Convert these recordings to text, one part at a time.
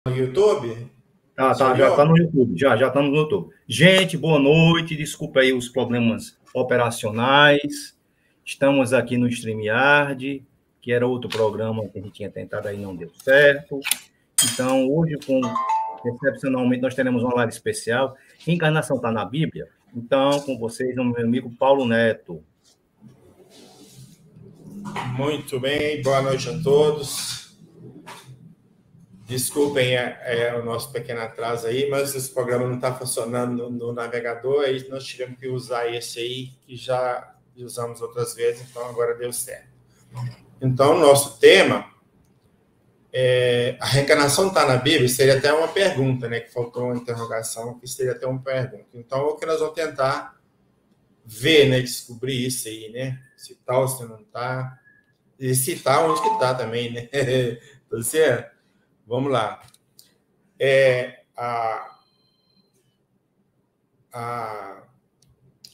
No YouTube? Tá, já está no YouTube, já estamos no YouTube. Gente, boa noite, desculpa aí os problemas operacionais. Estamos aqui no StreamYard, que era outro programa que a gente tinha tentado aí, não deu certo. Então, hoje, excepcionalmente, nós teremos uma live especial. Reencarnação está na Bíblia? Então, com vocês, o meu amigo Paulo Neto. Muito bem, boa noite a todos. Desculpem o nosso pequeno atraso aí, mas esse programa não está funcionando no navegador, aí nós tivemos que usar esse aí, que já usamos outras vezes, então agora deu certo. Então, nosso tema é a reencarnação está na Bíblia? Seria até uma pergunta, né? Que faltou uma interrogação, que seria até uma pergunta. Então, o que nós vamos tentar ver, né? Descobrir isso aí, né? Se está ou se não está. E se está, onde que está também, né? Tá certo? Vamos lá.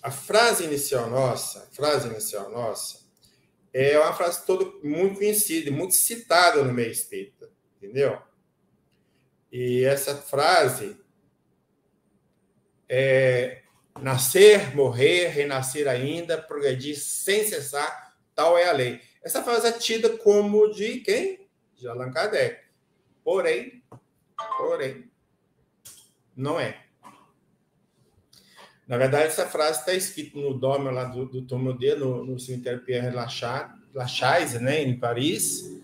A frase inicial nossa é uma frase toda muito conhecida, muito citada no meio espírita, entendeu? E essa frase é: nascer, morrer, renascer ainda, progredir sem cessar, tal é a lei. Essa frase é tida como de quem? De Allan Kardec. Porém, não é. Na verdade, essa frase está escrita no dome lá do túmulo dele, no cemitério Père Lachaise, né, em Paris.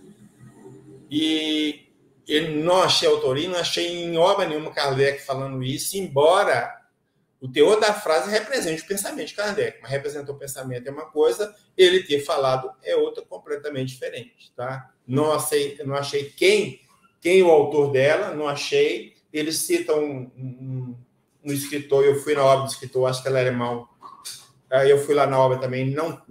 E eu não achei autoria, não achei em obra nenhuma Kardec falando isso, embora o teor da frase represente o pensamento de Kardec. Mas representar o pensamento é uma coisa, ele ter falado é outra completamente diferente. Tá? Não achei quem o autor dela, não achei. Eles citam um escritor, eu fui na obra do escritor, acho que ela é alemão. Aí eu fui lá na obra também, não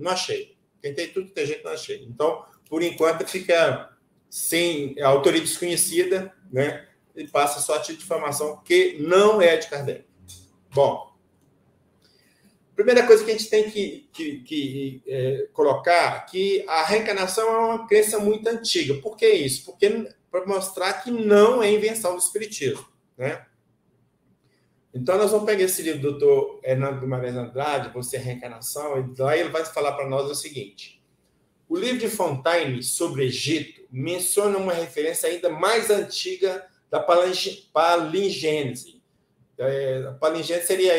achei. Tentei tudo que tem jeito, não achei. Então, por enquanto, fica sem a autoria desconhecida, né? E passa só a título de informação que não é de Kardec. Bom, primeira coisa que a gente tem que colocar que a reencarnação é uma crença muito antiga. Por que isso? Porque para mostrar que não é invenção do espiritismo, né? Então, nós vamos pegar esse livro do Dr. Hernando Guimarães Andrade, Você é Reencarnação, e lá ele vai falar para nós o seguinte: o livro de Fontaine sobre Egito menciona uma referência ainda mais antiga da palingênese. A palingênese seria,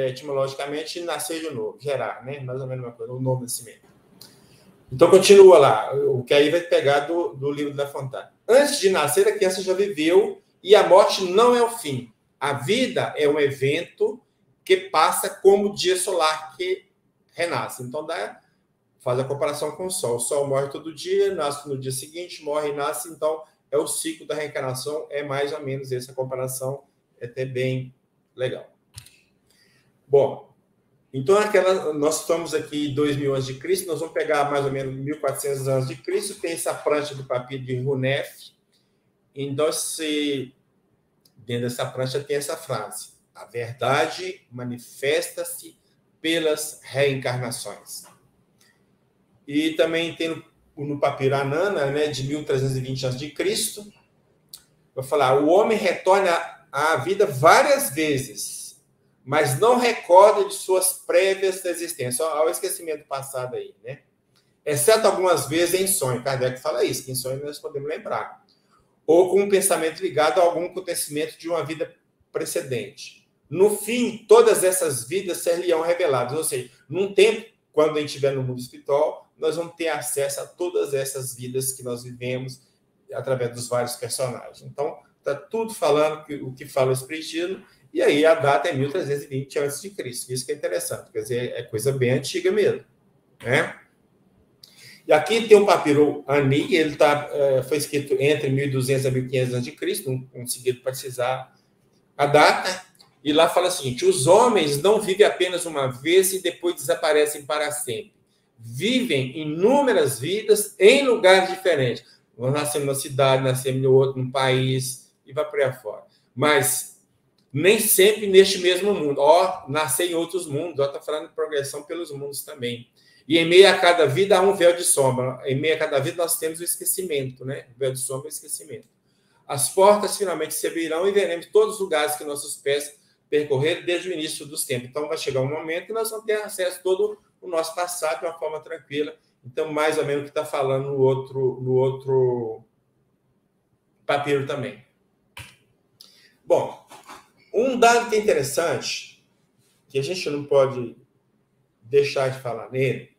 etimologicamente, nascer de novo, gerar, né? Mais ou menos uma coisa, o novo nascimento. Então, continua lá, o que aí vai pegar do livro da Fontaine. Antes de nascer, a criança já viveu e a morte não é o fim. A vida é um evento que passa como o dia solar que renasce. Então, faz a comparação com o Sol. O Sol morre todo dia, nasce no dia seguinte, morre e nasce. Então, é o ciclo da reencarnação, é mais ou menos essa comparação, é até bem legal. Bom, então nós estamos aqui em 2000 a.C., nós vamos pegar mais ou menos 1400 a.C., tem essa prancha do papiro de Hunef. Então, dentro dessa prancha tem essa frase: a verdade manifesta-se pelas reencarnações. E também tem no papiro Anana, né, de 1320 a.C., vai falar: o homem retorna à vida várias vezes, mas não recorda de suas prévias existências. Olha o esquecimento passado aí, né? Exceto algumas vezes em sonho. Kardec fala isso, que em sonho nós podemos lembrar. Ou com um pensamento ligado a algum acontecimento de uma vida precedente. No fim, todas essas vidas seriam reveladas. Ou seja, num tempo, quando a gente estiver no mundo espiritual, nós vamos ter acesso a todas essas vidas que nós vivemos através dos vários personagens. Então, está tudo falando o que fala o Espiritismo, e aí a data é 1320 a.C. Isso que é interessante, quer dizer, é coisa bem antiga mesmo, né? E aqui tem um papiro Ani, ele foi escrito entre 1200 a 1500 a.C., não consegui precisar a data, e lá fala o seguinte: os homens não vivem apenas uma vez e depois desaparecem para sempre. Vivem inúmeras vidas em lugares diferentes. Nós nascemos numa cidade, nascemos em outro, num país, e vai por aí fora. Mas nem sempre neste mesmo mundo. Nascer em outros mundos, está falando de progressão pelos mundos também. E em meio a cada vida há um véu de sombra. Em meio a cada vida nós temos o esquecimento, né? O véu de sombra é o esquecimento. as portas finalmente se abrirão e veremos todos os lugares que nossos pés percorreram desde o início dos tempos. Então, vai chegar um momento que nós vamos ter acesso a todo o nosso passado de uma forma tranquila. Então, mais ou menos o que está falando no outro papiro também. Bom, um dado que é interessante, que a gente não pode deixar de falar nele,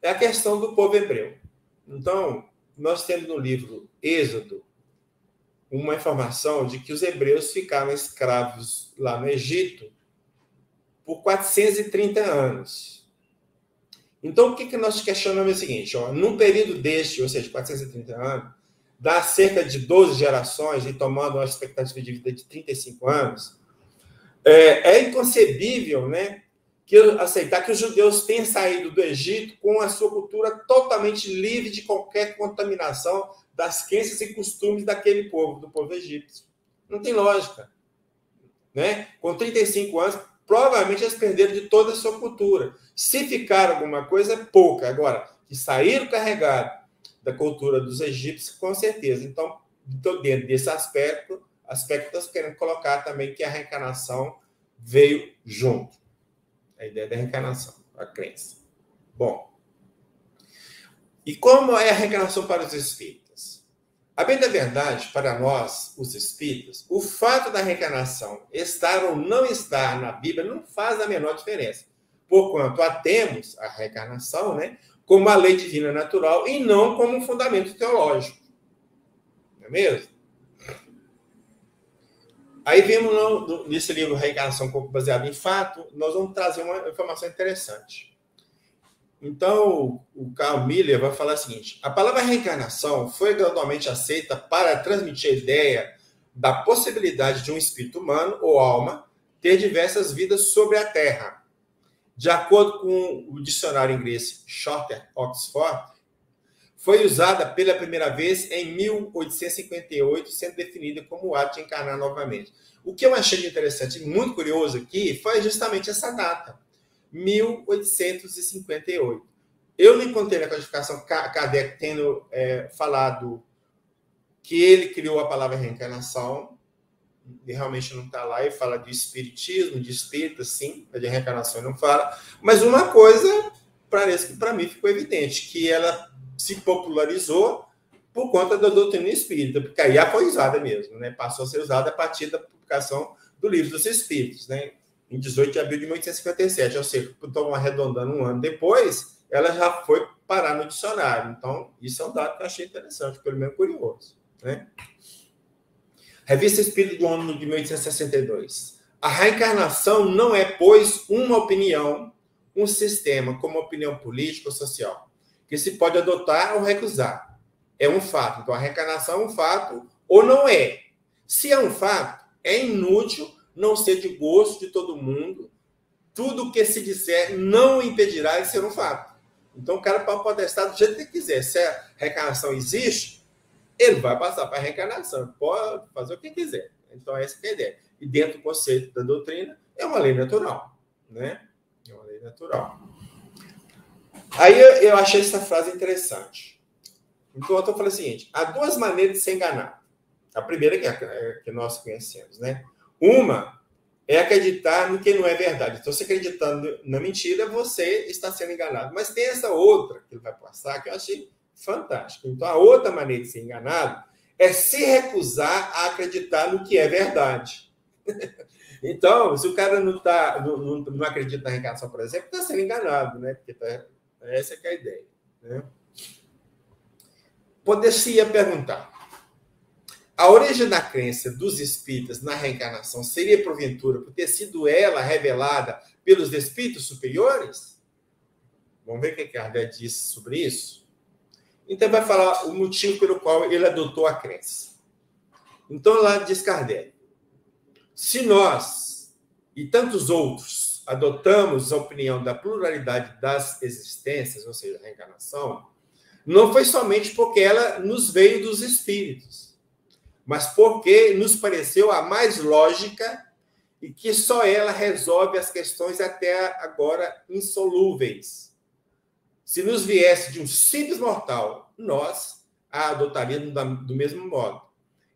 é a questão do povo hebreu. Então, nós temos no livro Êxodo uma informação de que os hebreus ficaram escravos lá no Egito por 430 anos. Então, o que nós questionamos é o seguinte, num período deste, ou seja, 430 anos, dá cerca de 12 gerações, e tomando uma expectativa de vida de 35 anos, é inconcebível, né, aceitar que os judeus tenham saído do Egito com a sua cultura totalmente livre de qualquer contaminação das crenças e costumes daquele povo, do povo egípcio. Não tem lógica. Né? Com 35 anos, provavelmente eles perderam de toda a sua cultura. Se ficar alguma coisa, é pouca. Agora, que saíram carregados da cultura dos egípcios, com certeza. Então dentro desse aspecto nós queremos colocar também que a reencarnação veio junto. A ideia da reencarnação, a crença. Bom, e como é a reencarnação para os espíritas? A bem da verdade, para nós, os espíritas, o fato da reencarnação estar ou não estar na Bíblia não faz a menor diferença, porquanto a temos a reencarnação, né, como uma lei divina natural e não como um fundamento teológico. Não é mesmo? Aí vemos nesse livro Reencarnação baseado em fato, nós vamos trazer uma informação interessante. Então, o Carl Miller vai falar o seguinte: a palavra reencarnação foi gradualmente aceita para transmitir a ideia da possibilidade de um espírito humano ou alma ter diversas vidas sobre a Terra. De acordo com o dicionário inglês Shorter Oxford, foi usada pela primeira vez em 1858, sendo definida como o ato de encarnar novamente. O que eu achei interessante e muito curioso aqui foi justamente essa data, 1858. Eu não encontrei na codificação Kardec tendo falado que ele criou a palavra reencarnação, e realmente não está lá, e fala de espiritismo, de espírita, sim, de reencarnação não fala, mas uma coisa parece que para mim ficou evidente, que ela se popularizou por conta da doutrina espírita, porque aí foi usada mesmo, né? Passou a ser usada a partir da publicação do Livro dos Espíritos, né? Em 18 de abril de 1857, ou seja, estou arredondando um ano depois, ela já foi parar no dicionário. Então, isso é um dado que eu achei interessante, pelo menos curioso, né? Revista Espírita do ano de 1862. A reencarnação não é, pois, uma opinião, um sistema, como opinião política ou social, que se pode adotar ou recusar. É um fato. Então, a reencarnação é um fato ou não é. Se é um fato, é inútil não ser de gosto de todo mundo. Tudo o que se disser não impedirá de ser um fato. Então, o cara pode protestar do jeito que ele quiser. Se a reencarnação existe, ele vai passar para a reencarnação. Pode fazer o que quiser. Então, essa é a ideia. E dentro do conceito da doutrina, é uma lei natural. Né? É uma lei natural. Aí eu achei essa frase interessante. Então, eu estou falando o seguinte: há duas maneiras de ser enganado. A primeira que nós conhecemos, né? Uma é acreditar no que não é verdade. Então, você acreditando na mentira, você está sendo enganado. Mas tem essa outra que ele vai passar, que eu achei fantástica. Então, a outra maneira de ser enganado é se recusar a acreditar no que é verdade. Então, se o cara não acredita na reencarnação, por exemplo, está sendo enganado, né? Porque essa que é a ideia, né? Poder-se-ia perguntar: a origem da crença dos espíritas na reencarnação seria, porventura, por ter sido ela revelada pelos espíritos superiores? Vamos ver o que Kardec disse sobre isso? Então, vai falar o motivo pelo qual ele adotou a crença. Então, lá diz Kardec: se nós e tantos outros adotamos a opinião da pluralidade das existências, ou seja, a reencarnação, não foi somente porque ela nos veio dos espíritos, mas porque nos pareceu a mais lógica e que só ela resolve as questões até agora insolúveis. Se nos viesse de um simples mortal, nós a adotaríamos do mesmo modo.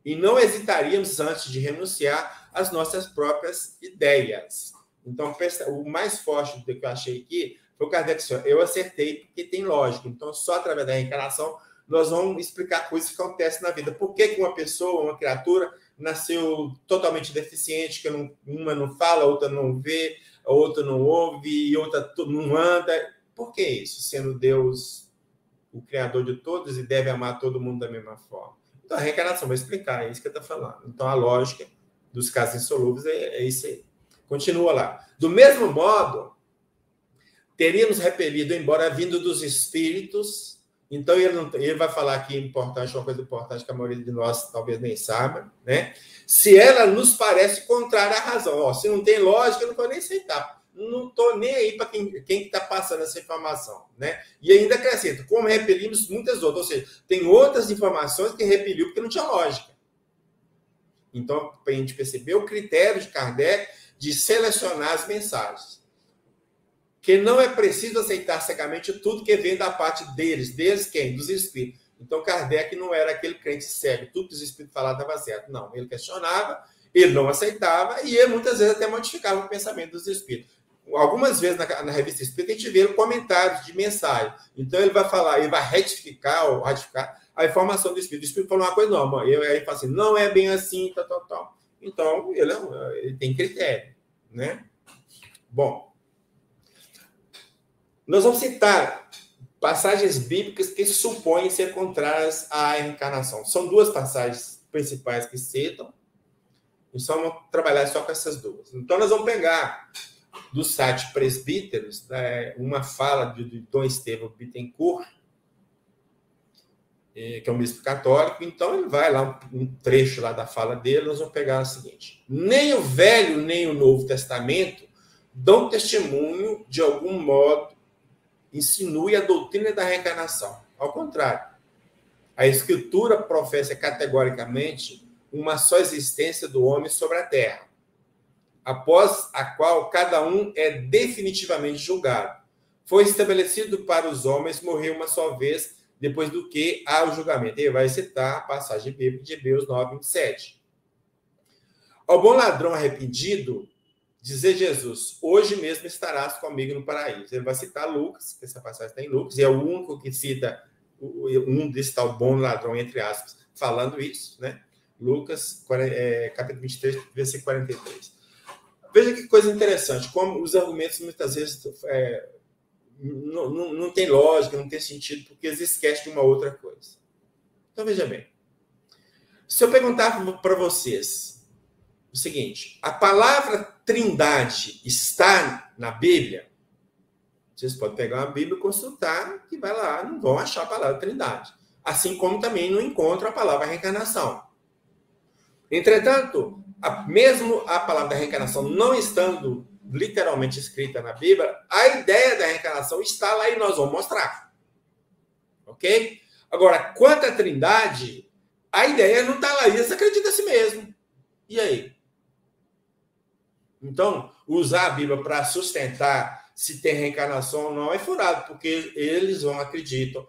e não hesitaríamos antes de renunciar às nossas próprias ideias. Então, o mais forte do que eu achei aqui foi o Kardec disse, eu acertei porque tem lógica. Então, só através da reencarnação, nós vamos explicar coisas que acontecem na vida. Por que uma pessoa, uma criatura, nasceu totalmente deficiente, que uma não fala, outra não vê, a outra não ouve, e outra não anda? Por que isso? Sendo Deus o Criador de todos e deve amar todo mundo da mesma forma. Então, a reencarnação vai explicar, é isso que eu estou falando. Então, a lógica dos casos insolúveis é isso aí. Continua lá. Do mesmo modo, teríamos repelido, embora vindo dos espíritos. Então, ele vai falar aqui importante, uma coisa importante que a maioria de nós talvez nem saiba, né? Se ela nos parece contrária à razão. Ó, se não tem lógica, eu não vou nem aceitar. Não estou nem aí para quem está passando essa informação, né? E ainda acrescenta, como repelimos muitas outras. Ou seja, tem outras informações que repeliu porque não tinha lógica. Então, para a gente perceber o critério de Kardec de selecionar as mensagens. Que não é preciso aceitar cegamente tudo que vem da parte deles. Deles quem? Dos espíritos. Então, Kardec não era aquele crente cego. Tudo que os espíritos falavam estava certo. Não, ele questionava, ele não aceitava e ele muitas vezes até modificava o pensamento dos espíritos. Algumas vezes na revista Espírita a gente vê comentários de mensagem. Então, ele vai falar, ele vai ratificar a informação do espírito. O espírito falou uma coisa, não, aí ele fala assim, não é bem assim, tal. Então, ele tem critério, né? Bom, nós vamos citar passagens bíblicas que supõem ser contrárias à reencarnação. São duas passagens principais que citam, e só vamos trabalhar só com essas duas. Então, nós vamos pegar do site Presbíteros, uma fala de Dom Estevão Bittencourt, que é um bispo católico. Então, ele vai lá, um trecho lá da fala dele, nós vamos pegar o seguinte: nem o Velho nem o Novo Testamento dão testemunho, de algum modo, insinue a doutrina da reencarnação. Ao contrário, a Escritura professa categoricamente uma só existência do homem sobre a terra, após a qual cada um é definitivamente julgado. Foi estabelecido para os homens morrer uma só vez, depois do que há o julgamento. Ele vai citar a passagem bíblica de Hebreus 9, 27. Ao bom ladrão arrependido, dizer Jesus, hoje mesmo estarás comigo no paraíso. Ele vai citar Lucas, que essa passagem está em Lucas, e é o único que cita um desse tal bom ladrão, entre aspas, falando isso, né? Lucas, capítulo 23, versículo 43. Veja que coisa interessante, como os argumentos muitas vezes não tem lógica, não tem sentido, porque eles esquecem de uma outra coisa. Então, veja bem. Se eu perguntar para vocês o seguinte, a palavra Trindade está na Bíblia? Vocês podem pegar uma Bíblia e consultar, que vai lá, não vão achar a palavra Trindade. Assim como também não encontram a palavra reencarnação. Entretanto, mesmo a palavra da reencarnação não estando literalmente escrita na Bíblia, a ideia da reencarnação está lá e nós vamos mostrar. Ok? Agora, quanto à Trindade, a ideia não está lá, eles acreditam em si mesmo. E aí? Então, usar a Bíblia para sustentar se tem reencarnação ou não é furado, porque eles acreditam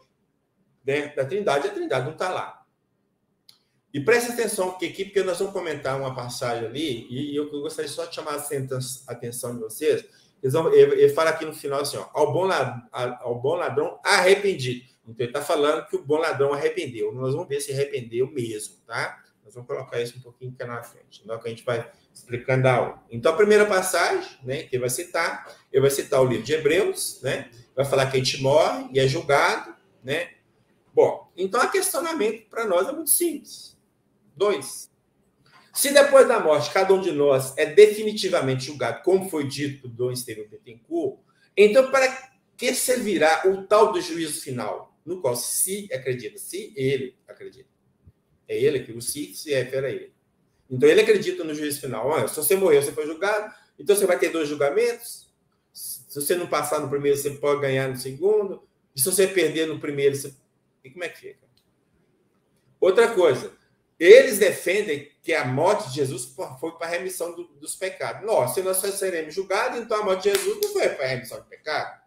dentro da Trindade, a Trindade não está lá. E preste atenção aqui, porque nós vamos comentar uma passagem ali, e eu gostaria só de chamar a atenção de vocês. Ele fala aqui no final assim, ó, ao bom ladrão arrependido. Então, ele está falando que o bom ladrão arrependeu. Nós vamos ver se arrependeu mesmo, tá? Nós vamos colocar isso um pouquinho aqui na frente, então, que a gente vai explicando a aula. Então, a primeira passagem, né, que ele vai citar o livro de Hebreus, né? Vai falar que a gente morre e é julgado, né? Bom, então, o questionamento para nós é muito simples. 2. Se depois da morte cada um de nós é definitivamente julgado, como foi dito por Dom Estevão Bittencourt, então para que servirá o tal do juízo final, no qual se ele acredita. É ele que o se refere a ele. Então ele acredita no juízo final. Olha, se você morreu, você foi julgado, então você vai ter 2 julgamentos. Se você não passar no primeiro, você pode ganhar no segundo. E se você perder no primeiro, você... E como é que fica? Outra coisa, eles defendem que a morte de Jesus foi para a remissão dos pecados. Se nós seremos julgados, então a morte de Jesus não foi para a remissão do pecado.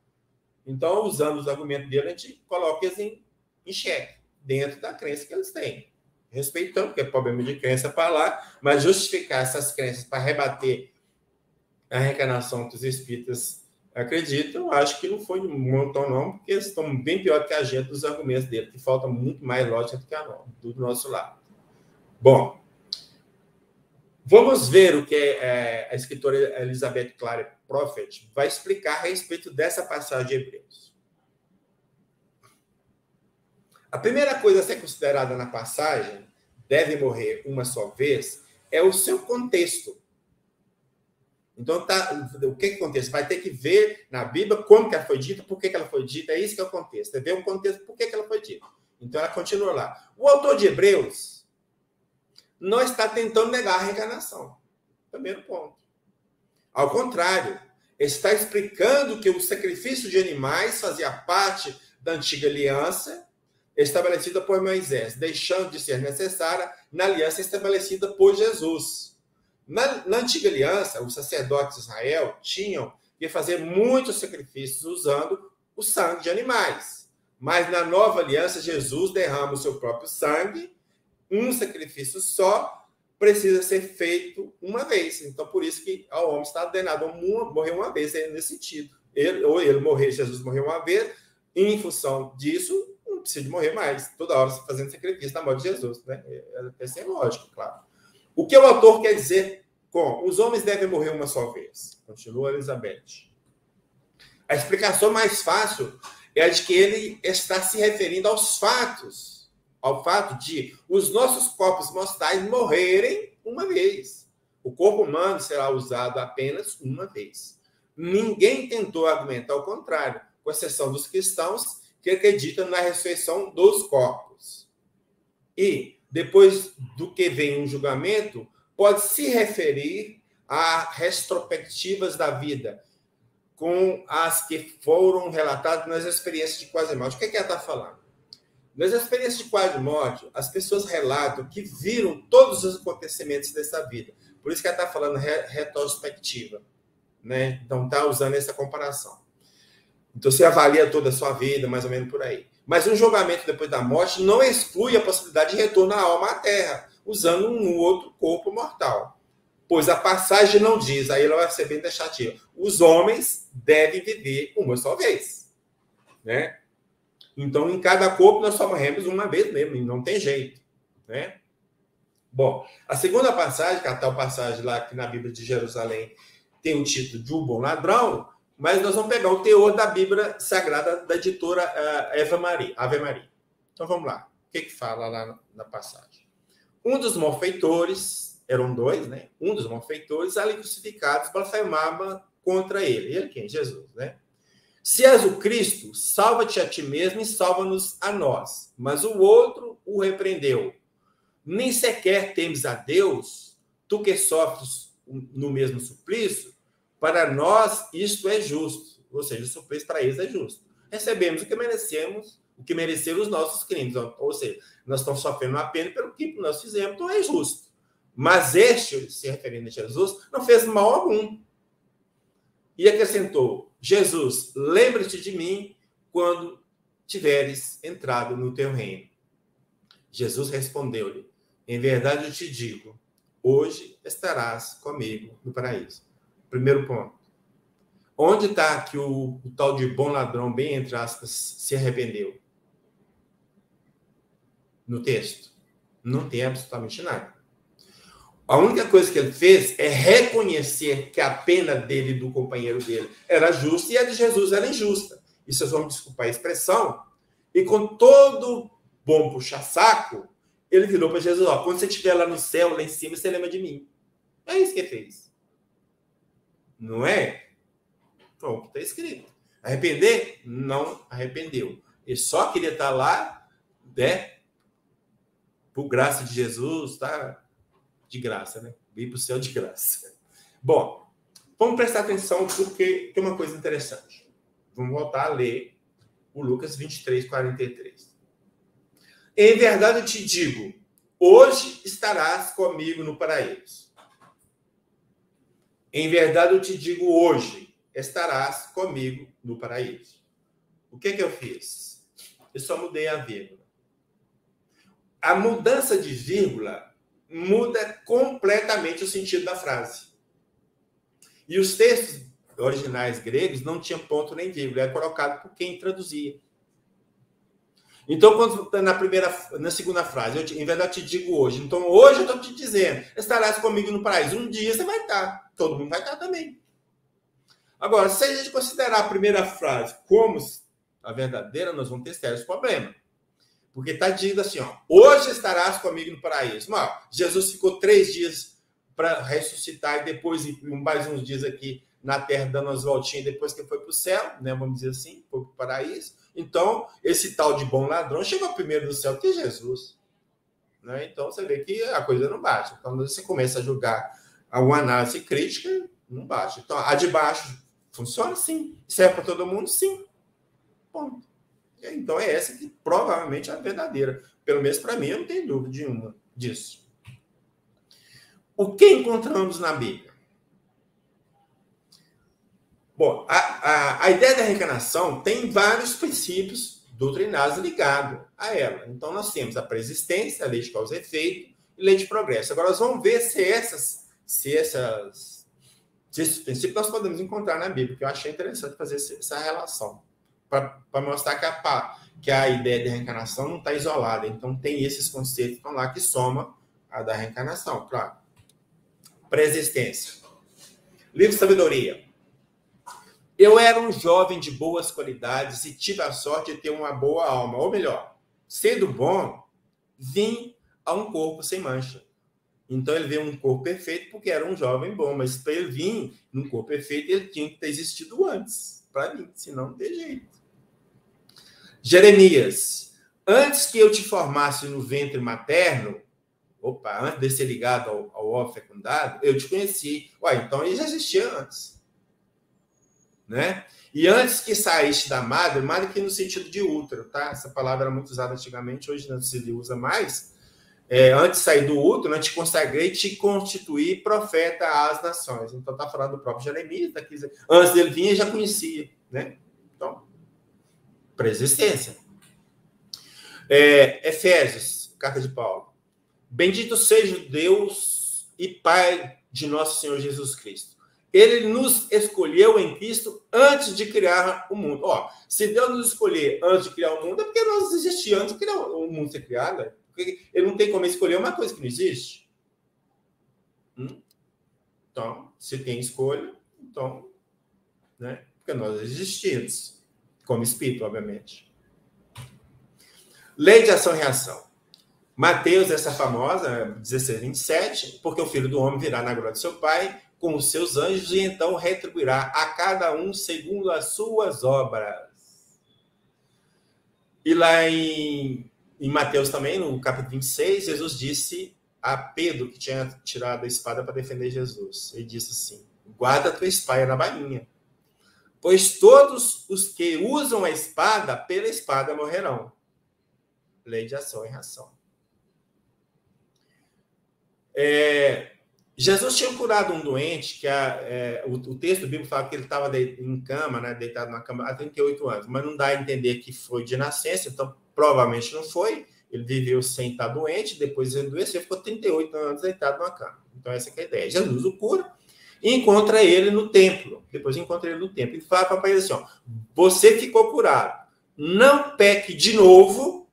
Então, usando os argumentos dele, a gente coloca eles em xeque, dentro da crença que eles têm. respeitando, porque é problema de crença para lá, mas justificar essas crenças para rebater a reencarnação que os espíritas acreditam, eu acho que não foi um montão, não, porque eles estão bem pior que a gente dos argumentos dele, que falta muito mais lógica do que do nosso lado. Bom, vamos ver o que a escritora Elizabeth Clare Prophet vai explicar a respeito dessa passagem de Hebreus. A primeira coisa a ser considerada na passagem, deve morrer uma só vez, é o seu contexto. Então, o que acontece? Vai ter que ver na Bíblia como que ela foi dita, por que ela foi dita, é isso que é o contexto. É ver o contexto, por que ela foi dita. Então, ela continua lá. O autor de Hebreus não está tentando negar a reencarnação. Primeiro ponto. Ao contrário, está explicando que o sacrifício de animais fazia parte da antiga aliança estabelecida por Moisés, deixando de ser necessária na aliança estabelecida por Jesus. Na antiga aliança, os sacerdotes de Israel tinham que fazer muitos sacrifícios usando o sangue de animais. Mas na nova aliança, Jesus derrama o seu próprio sangue, um sacrifício só precisa ser feito uma vez. Então, por isso que o homem está ordenado a morrer uma vez, nesse sentido. Jesus morreu uma vez, e em função disso, não precisa de morrer mais. Toda hora você fazendo sacrifício na morte de Jesus. Né? É sem lógico, claro. O que o autor quer dizer com os homens devem morrer uma só vez? Continua Elizabeth. A explicação mais fácil é a de que ele está se referindo aos fatos, ao fato de os nossos corpos mortais morrerem uma vez. O corpo humano será usado apenas uma vez. Ninguém tentou argumentar o contrário, com exceção dos cristãos que acreditam na ressurreição dos corpos. E, depois do que vem um julgamento, pode se referir a retrospectivas da vida, com as que foram relatadas nas experiências de quase morte. O que ela está falando? Nas experiências de quase morte, as pessoas relatam que viram todos os acontecimentos dessa vida. Por isso que ela está falando retrospectiva. Né? Então, está usando essa comparação. Então, você avalia toda a sua vida, mais ou menos por aí. Mas um julgamento depois da morte não exclui a possibilidade de retorno à alma à Terra, usando um outro corpo mortal. Pois a passagem não diz, aí ela vai ser bem taxativa, os homens devem viver uma só vez. Né? Então, em cada corpo, nós só morremos uma vez mesmo, e não tem jeito. Né? Bom, a segunda passagem, que é a tal passagem lá que na Bíblia de Jerusalém tem o título de O Bom Ladrão, mas nós vamos pegar o teor da Bíblia Sagrada da editora Ave Maria. Então, vamos lá. O que fala lá na passagem? Um dos malfeitores, eram dois, né? Um dos malfeitores, ali crucificados, blasfemava contra ele. Ele quem? Jesus, né? Se és o Cristo, salva-te a ti mesmo e salva-nos a nós. Mas o outro o repreendeu. Nem sequer temes a Deus, tu que sofres no mesmo suplício, para nós isto é justo. Ou seja, o suplício para eles é justo. Recebemos o que merecemos, o que mereceram os nossos crimes. Ou seja, nós estamos sofrendo uma pena pelo que nós fizemos, então é justo. Mas este, se referindo a Jesus, não fez mal algum. E acrescentou, Jesus, lembra-te de mim quando tiveres entrado no teu reino. Jesus respondeu-lhe, em verdade eu te digo, hoje estarás comigo no paraíso. Primeiro ponto. Onde está que o tal de bom ladrão, bem entre aspas, se arrependeu? No texto. Não tem absolutamente nada. A única coisa que ele fez é reconhecer que a pena dele e do companheiro dele era justa e a de Jesus era injusta. E vocês vão desculpar a expressão. E com todo bom puxa-saco, ele virou para Jesus, ó, quando você estiver lá no céu, lá em cima, você lembra de mim. É isso que ele fez. Não é? Pronto, está escrito. Arrepender? Não arrependeu. Ele só queria estar lá, né? Por graça de Jesus, tá? De graça, né? Vir para o céu de graça. Bom, vamos prestar atenção porque tem uma coisa interessante. Vamos voltar a ler o Lucas 23, 43. Em verdade eu te digo, hoje estarás comigo no paraíso. Em verdade eu te digo hoje, estarás comigo no paraíso. O que eu fiz? Eu só mudei a vírgula. a mudança de vírgula muda completamente o sentido da frase. E os textos originais gregos não tinham ponto nem vírgula, era colocado por quem traduzia. Então, quando na segunda frase, em vez de eu te digo hoje, então hoje eu estou te dizendo, estarás comigo no paraíso. Um dia você vai estar, todo mundo vai estar também. Agora, se a gente considerar a primeira frase como a verdadeira, nós vamos ter sérios problemas. Porque está dito assim, ó, hoje estarás comigo no paraíso. Mas, Jesus ficou 3 dias para ressuscitar e depois mais uns dias aqui na terra dando as voltinhas depois que foi para o céu, né? Vamos dizer assim, foi para o paraíso. Então, esse tal de bom ladrão chegou primeiro no céu que Jesus. Né? Então, você vê que a coisa não bate. Quando você começa a julgar uma análise crítica, não bate. Então, a de baixo funciona? Sim. Serve para todo mundo? Sim. Ponto. Então, é essa que provavelmente é a verdadeira. Pelo menos para mim, eu não tenho dúvida nenhuma disso. O que encontramos na Bíblia? Bom, a ideia da reencarnação tem vários princípios doutrinários ligados a ela. Então, nós temos a preexistência, a lei de causa e efeito e lei de progresso. Agora, nós vamos ver se esses princípios nós podemos encontrar na Bíblia, que eu achei interessante fazer essa relação, para mostrar que a ideia de reencarnação não está isolada. Então, tem esses conceitos que estão lá que somam a da reencarnação, claro. Preexistência. Livro de Sabedoria. Eu era um jovem de boas qualidades e tive a sorte de ter uma boa alma. Ou melhor, sendo bom, vim a um corpo sem mancha. Então, ele veio um corpo perfeito porque era um jovem bom. Mas para ele vir num corpo perfeito, ele tinha que ter existido antes. Para mim, senão não tem jeito. Jeremias. Antes que eu te formasse no ventre materno, antes de ser ligado ao óvulo fecundado, eu te conheci. Então ele já existia antes. Né? E antes que saísse da madre que no sentido de útero, tá? Essa palavra era muito usada antigamente, hoje não se usa mais. Antes de sair do útero, eu te consagrei e te constituí profeta às nações. Então está falando do próprio Jeremias, antes dele vir, ele já conhecia, né? Então, preexistência. Efésios, carta de Paulo. Bendito seja Deus e Pai de nosso Senhor Jesus Cristo. Ele nos escolheu em Cristo antes de criar o mundo. Se Deus nos escolher antes de criar o mundo, é porque nós existíamos antes de criar o mundo ser criado. Né? Porque ele não tem como escolher uma coisa que não existe. Então, se tem escolha, então, né? Porque nós existimos, como espírito, obviamente. Lei de ação e reação. Mateus, essa famosa, 16:27, porque o Filho do Homem virá na glória de seu Pai com os seus anjos e então retribuirá a cada um segundo as suas obras. E lá em Mateus também, no capítulo 26, Jesus disse a Pedro, que tinha tirado a espada para defender Jesus. Ele disse assim, guarda a tua espada na bainha, pois todos os que usam a espada, pela espada morrerão. Lei de ação e reação. Jesus tinha curado um doente, que o texto bíblico fala que ele estava em cama, né, deitado na cama há 38 anos, mas não dá a entender que foi de nascença, então provavelmente não foi. Ele viveu sem estar doente, depois ele adoeceu, ficou 38 anos deitado na cama. Então essa é a ideia. Jesus o cura e encontra ele no templo. Depois encontra ele no templo. E fala para ele assim, você ficou curado, não peque de novo,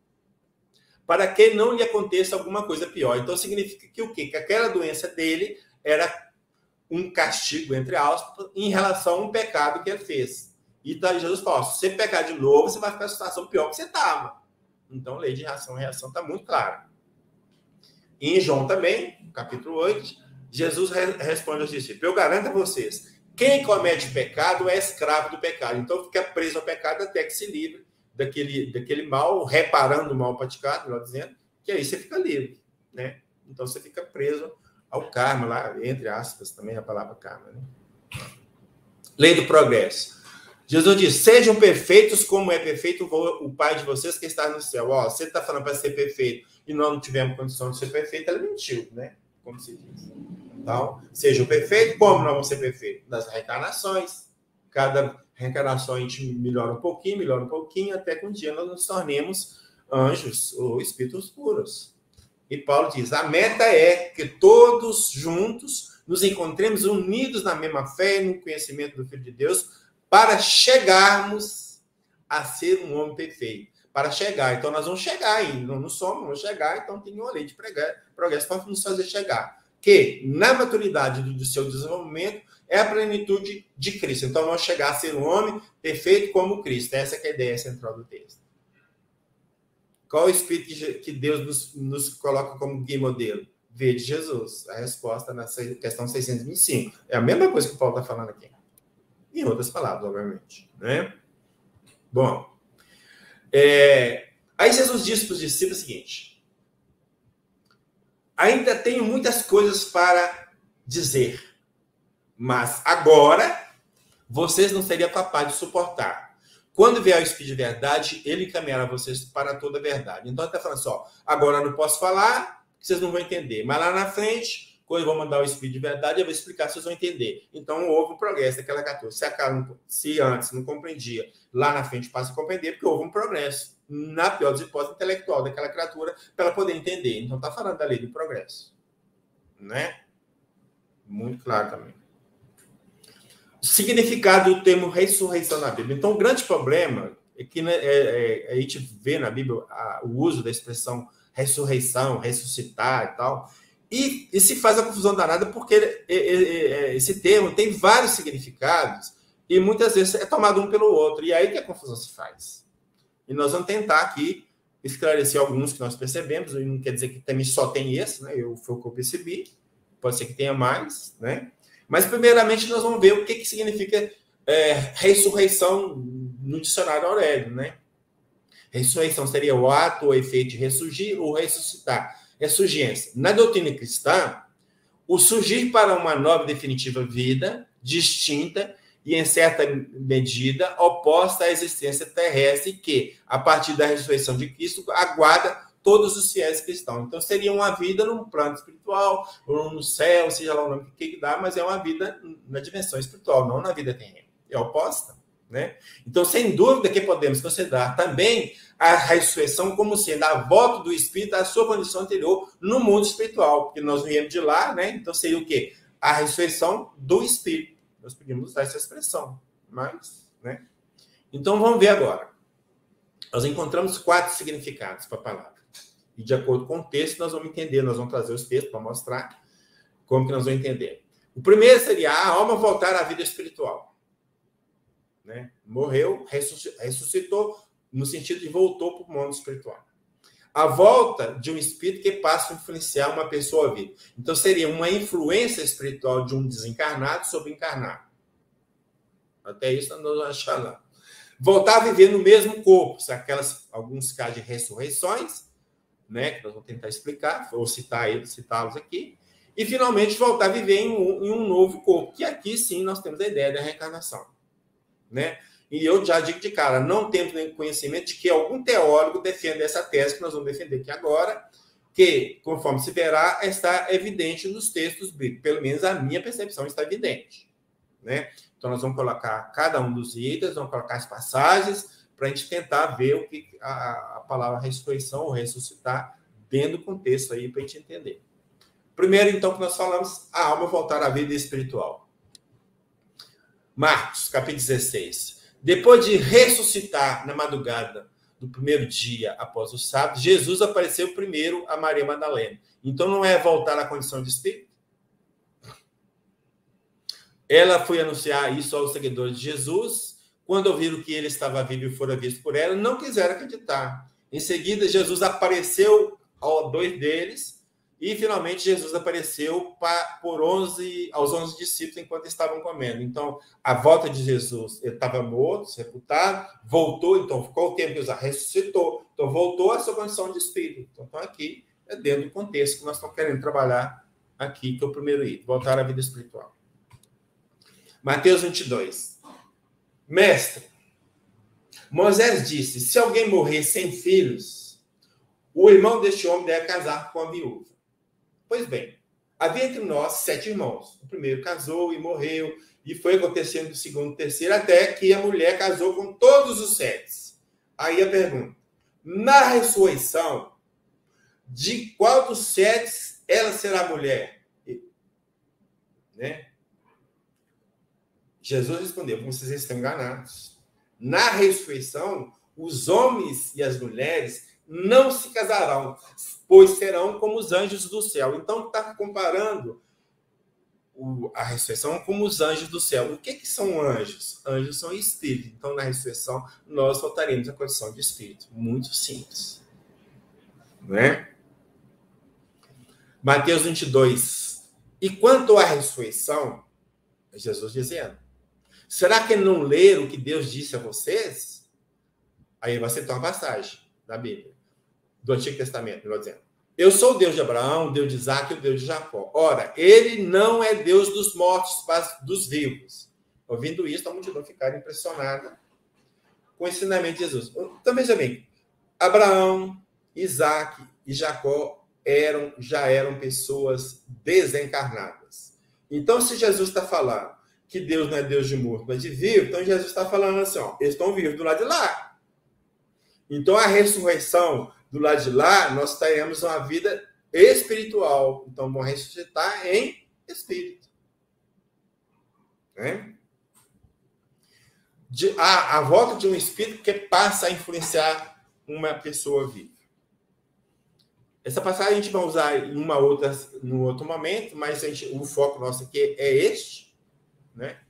para que não lhe aconteça alguma coisa pior. Então, significa que o quê? Que aquela doença dele era um castigo, entre aspas, em relação a um pecado que ele fez. E daí Jesus fala, se você pecar de novo, você vai ficar em situação pior que você estava. Então, lei de ação e reação está muito clara. E em João também, capítulo 8, Jesus responde aos discípulos, eu garanto a vocês, quem comete pecado é escravo do pecado. Então, fica preso ao pecado até que se livre daquele mal, reparando o mal praticado, melhor dizendo, que aí você fica livre, né? Então você fica preso ao karma, lá, entre aspas, também a palavra karma, né? Lei do progresso. Jesus diz, sejam perfeitos como é perfeito o Pai de vocês que está no céu. Você está falando para ser perfeito e nós não tivemos condição de ser perfeito, ela mentiu, né? Como se diz. Então, sejam perfeitos, como nós vamos ser perfeitos? Nas reencarnações. Cada reencarnação a gente melhora um pouquinho, até que um dia nós nos tornemos anjos ou espíritos puros. E Paulo diz, a meta é que todos juntos nos encontremos unidos na mesma fé e no conhecimento do Filho de Deus para chegarmos a ser um homem perfeito. Para chegar. Então, nós vamos chegar ainda. Não somos, vamos chegar. Então, tem uma lei de progresso para nos fazer chegar. Que, na maturidade do seu desenvolvimento, é a plenitude de Cristo. Então, vamos chegar a ser um homem perfeito como Cristo. Essa que é a ideia central do texto. Qual o Espírito que Deus nos coloca como guia e modelo? Vede Jesus. A resposta na questão 625. É a mesma coisa que o Paulo está falando aqui. Em outras palavras, obviamente. Né? Bom. Aí Jesus disse para os discípulos o seguinte: ainda tenho muitas coisas para dizer, mas agora vocês não seriam capazes de suportar. Quando vier o Espírito de verdade, ele encaminhará vocês para toda a verdade. Então, ele está falando assim, agora eu não posso falar, vocês não vão entender. Mas lá na frente, quando eu vou mandar o Espírito de verdade, eu vou explicar, vocês vão entender. Então, houve um progresso daquela criatura. Se antes não compreendia, lá na frente passa a compreender, porque houve um progresso, na pior das hipóteses, intelectual daquela criatura, para ela poder entender. Então, está falando da lei do progresso. Né? Muito claro também. Significado do termo ressurreição na Bíblia. Então, o grande problema é que a gente vê na Bíblia o uso da expressão ressurreição, ressuscitar e tal, e se faz a confusão danada porque esse termo tem vários significados e muitas vezes é tomado um pelo outro, e aí que a confusão se faz. E nós vamos tentar aqui esclarecer alguns que nós percebemos, e não quer dizer que também só tem esse, né? Foi o que eu percebi, pode ser que tenha mais, né? Mas, primeiramente, nós vamos ver o que significa ressurreição no dicionário Aurélio, né? Ressurreição seria o ato ou efeito de ressurgir ou ressuscitar. Ressurgência. Na doutrina cristã, o surgir para uma nova e definitiva vida, distinta e, em certa medida, oposta à existência terrestre que, a partir da ressurreição de Cristo, aguarda todos os fiéis cristãos. Então, seria uma vida num plano espiritual, ou no céu, seja lá o nome que dá, mas é uma vida na dimensão espiritual, não na vida terrena. É oposta, né? Então, sem dúvida que podemos considerar também a ressurreição como sendo a volta do Espírito à sua condição anterior no mundo espiritual, porque nós viemos de lá, né? Então, seria o quê? A ressurreição do Espírito. Nós podemos usar essa expressão, mas, né? Então, vamos ver agora. Nós encontramos 4 significados para a palavra. E de acordo com o texto, nós vamos entender, nós vamos trazer os textos para mostrar como que nós vamos entender. O primeiro seria a alma voltar à vida espiritual. Né? Morreu, ressuscitou, no sentido de voltou para o mundo espiritual. A volta de um espírito que passa a influenciar uma pessoa a vida. Então, seria uma influência espiritual de um desencarnado sobre o encarnado. Até isso nós vamos achar lá. Voltar a viver no mesmo corpo, alguns casos de ressurreições, né, que nós vamos tentar explicar, vou citá-los aqui, e finalmente voltar a viver em um novo corpo, que aqui sim nós temos a ideia da reencarnação. Né? E eu já digo de cara, não temos nenhum conhecimento de que algum teólogo defenda essa tese que nós vamos defender aqui agora, que, conforme se verá, está evidente nos textos bíblicos, pelo menos a minha percepção está evidente. Né? Então nós vamos colocar cada um dos itens, vamos colocar as passagens, para a gente tentar ver o que a palavra ressurreição ou ressuscitar dentro do contexto aí, para a gente entender. Primeiro, então, que nós falamos, a alma voltar à vida espiritual. Marcos, capítulo 16. Depois de ressuscitar na madrugada do primeiro dia após o sábado, Jesus apareceu primeiro a Maria Madalena. Então, não é voltar à condição de espírito? Ela foi anunciar isso aos seguidores de Jesus. Quando ouviram que ele estava vivo e fora visto por ela, não quiseram acreditar. Em seguida, Jesus apareceu aos 2 deles e, finalmente, Jesus apareceu aos 11 discípulos enquanto estavam comendo. Então, a volta de Jesus, ele estava morto, sepultado, voltou, então ficou o tempo que Jesus ressuscitou, então voltou à sua condição de espírito. Então, aqui é dentro do contexto que nós estamos querendo trabalhar aqui, que é o primeiro item, voltar à vida espiritual. Mateus 22. Mestre, Moisés disse, se alguém morrer sem filhos, o irmão deste homem deve casar com a viúva. Pois bem, havia entre nós 7 irmãos. O primeiro casou e morreu, e foi acontecendo do segundo, terceiro, até que a mulher casou com todos os 7. Aí a pergunta, na ressurreição, de qual dos sete ela será mulher? Né? Jesus respondeu: vocês estão enganados. Na ressurreição, os homens e as mulheres não se casarão, pois serão como os anjos do céu. Então, está comparando a ressurreição como os anjos do céu. O que são anjos? Anjos são espíritos. Então, na ressurreição, nós voltaremos à condição de espírito. Muito simples. Não é? Mateus 22. E quanto à ressurreição, Jesus dizendo: será que não leram o que Deus disse a vocês? Aí vai citar uma passagem da Bíblia, do Antigo Testamento, melhor dizendo. Eu sou o Deus de Abraão, o Deus de Isaac e o Deus de Jacó. Ora, ele não é Deus dos mortos, mas dos vivos. Ouvindo isso, a multidão ficaram impressionada com o ensinamento de Jesus. Então, veja bem, Abraão, Isaac e Jacó já eram pessoas desencarnadas. Então, se Jesus está falando que Deus não é Deus de morto, mas de vivo, então Jesus está falando assim, ó, eles estão vivos do lado de lá. Então, a ressurreição do lado de lá, nós teremos uma vida espiritual. Então, vão ressuscitar em espírito. Né? A volta de um espírito que passa a influenciar uma pessoa viva. Essa passagem a gente vai usar em num outro momento, mas o foco nosso aqui é este. Né?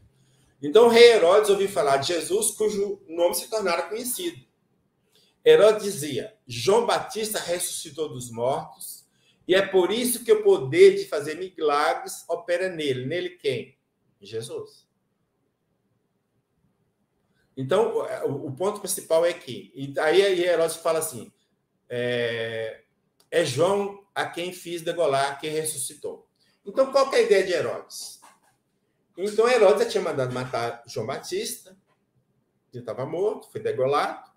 Então, o rei Herodes ouviu falar de Jesus, cujo nome se tornara conhecido. Herodes dizia: João Batista ressuscitou dos mortos, e é por isso que o poder de fazer milagres opera nele. Nele quem? Jesus. Então, o ponto principal é que... Aí Herodes fala assim, é João a quem fiz degolar, quem ressuscitou. Então, qual que é a ideia de Herodes? Então, Herodes já tinha mandado matar João Batista, ele estava morto, foi degolado.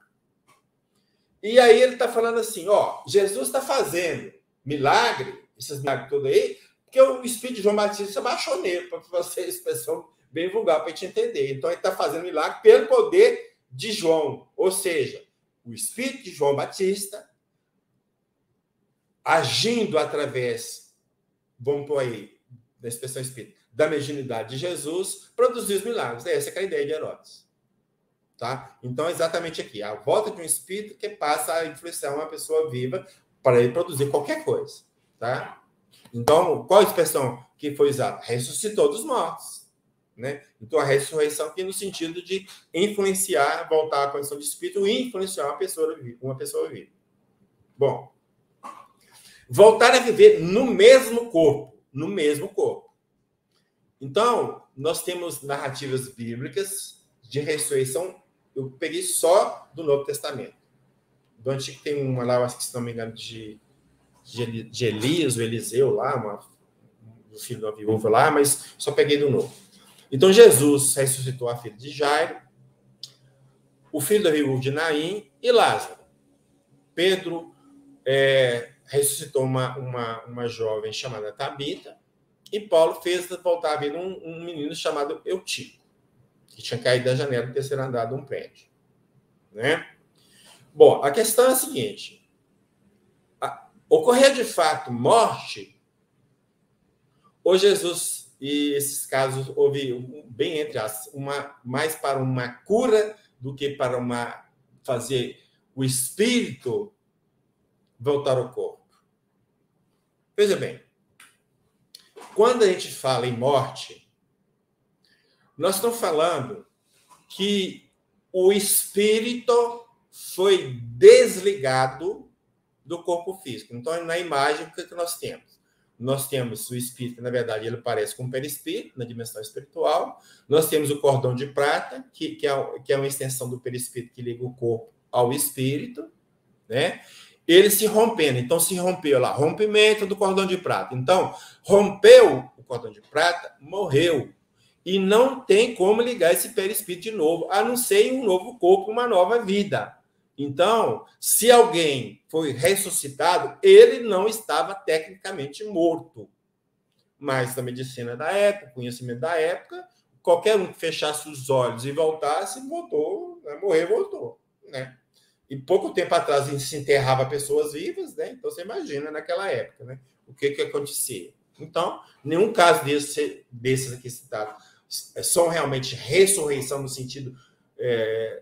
E aí ele está falando assim, ó, Jesus está fazendo milagre, esses milagres todos aí, porque o espírito de João Batista baixou nele, para fazer a expressão bem vulgar para a gente entender. Então, ele está fazendo milagre pelo poder de João. Ou seja, o espírito de João Batista agindo através, vamos pôr aí, da expressão espírita, da mediunidade de Jesus, produziu os milagres. Essa é a ideia de Herodes. Tá? Então, exatamente aqui, a volta de um espírito que passa a influenciar uma pessoa viva para ele produzir qualquer coisa. Tá? Então, qual a expressão que foi usada? Ressuscitou dos mortos. Né? Então, a ressurreição aqui no sentido de influenciar, voltar à condição de espírito e influenciar uma pessoa viva. Bom, voltar a viver no mesmo corpo. No mesmo corpo. Então, nós temos narrativas bíblicas de ressurreição. Eu peguei só do Novo Testamento. Do Antigo tem uma lá, acho que, se não me engano, de Elias, o Eliseu lá, o filho da viúva lá, mas só peguei do Novo. Então, Jesus ressuscitou a filha de Jairo, o filho da viúva de Naim e Lázaro. Pedro ressuscitou uma jovem chamada Tabita, e Paulo fez voltar a vida um menino chamado Eutico, que tinha caído da janela do terceiro andar de um prédio. Né? Bom, a questão é a seguinte. Ocorrer de fato morte, ou Jesus, e esses casos houve, bem entre as, mais para uma cura do que para fazer o espírito voltar ao corpo. Veja bem, quando a gente fala em morte, nós estamos falando que o espírito foi desligado do corpo físico. Então, na imagem, o que nós temos? Nós temos o espírito, que, na verdade, ele parece com um perispírito, na dimensão espiritual. Nós temos o cordão de prata, que é uma extensão do perispírito que liga o corpo ao espírito, né? Ele se rompendo. Então, se rompeu lá, rompimento do cordão de prata. Então, rompeu o cordão de prata, morreu. E não tem como ligar esse perispírito de novo, a não ser em um novo corpo, uma nova vida. Então, se alguém foi ressuscitado, ele não estava tecnicamente morto. Mas na medicina da época, conhecimento da época, qualquer um que fechasse os olhos e voltasse, voltou, né? Morrer, voltou. Né? E pouco tempo atrás a gente se enterrava pessoas vivas, né? Então você imagina naquela época, né? O que acontecia. Então, nenhum caso desses aqui citados são realmente ressurreição no sentido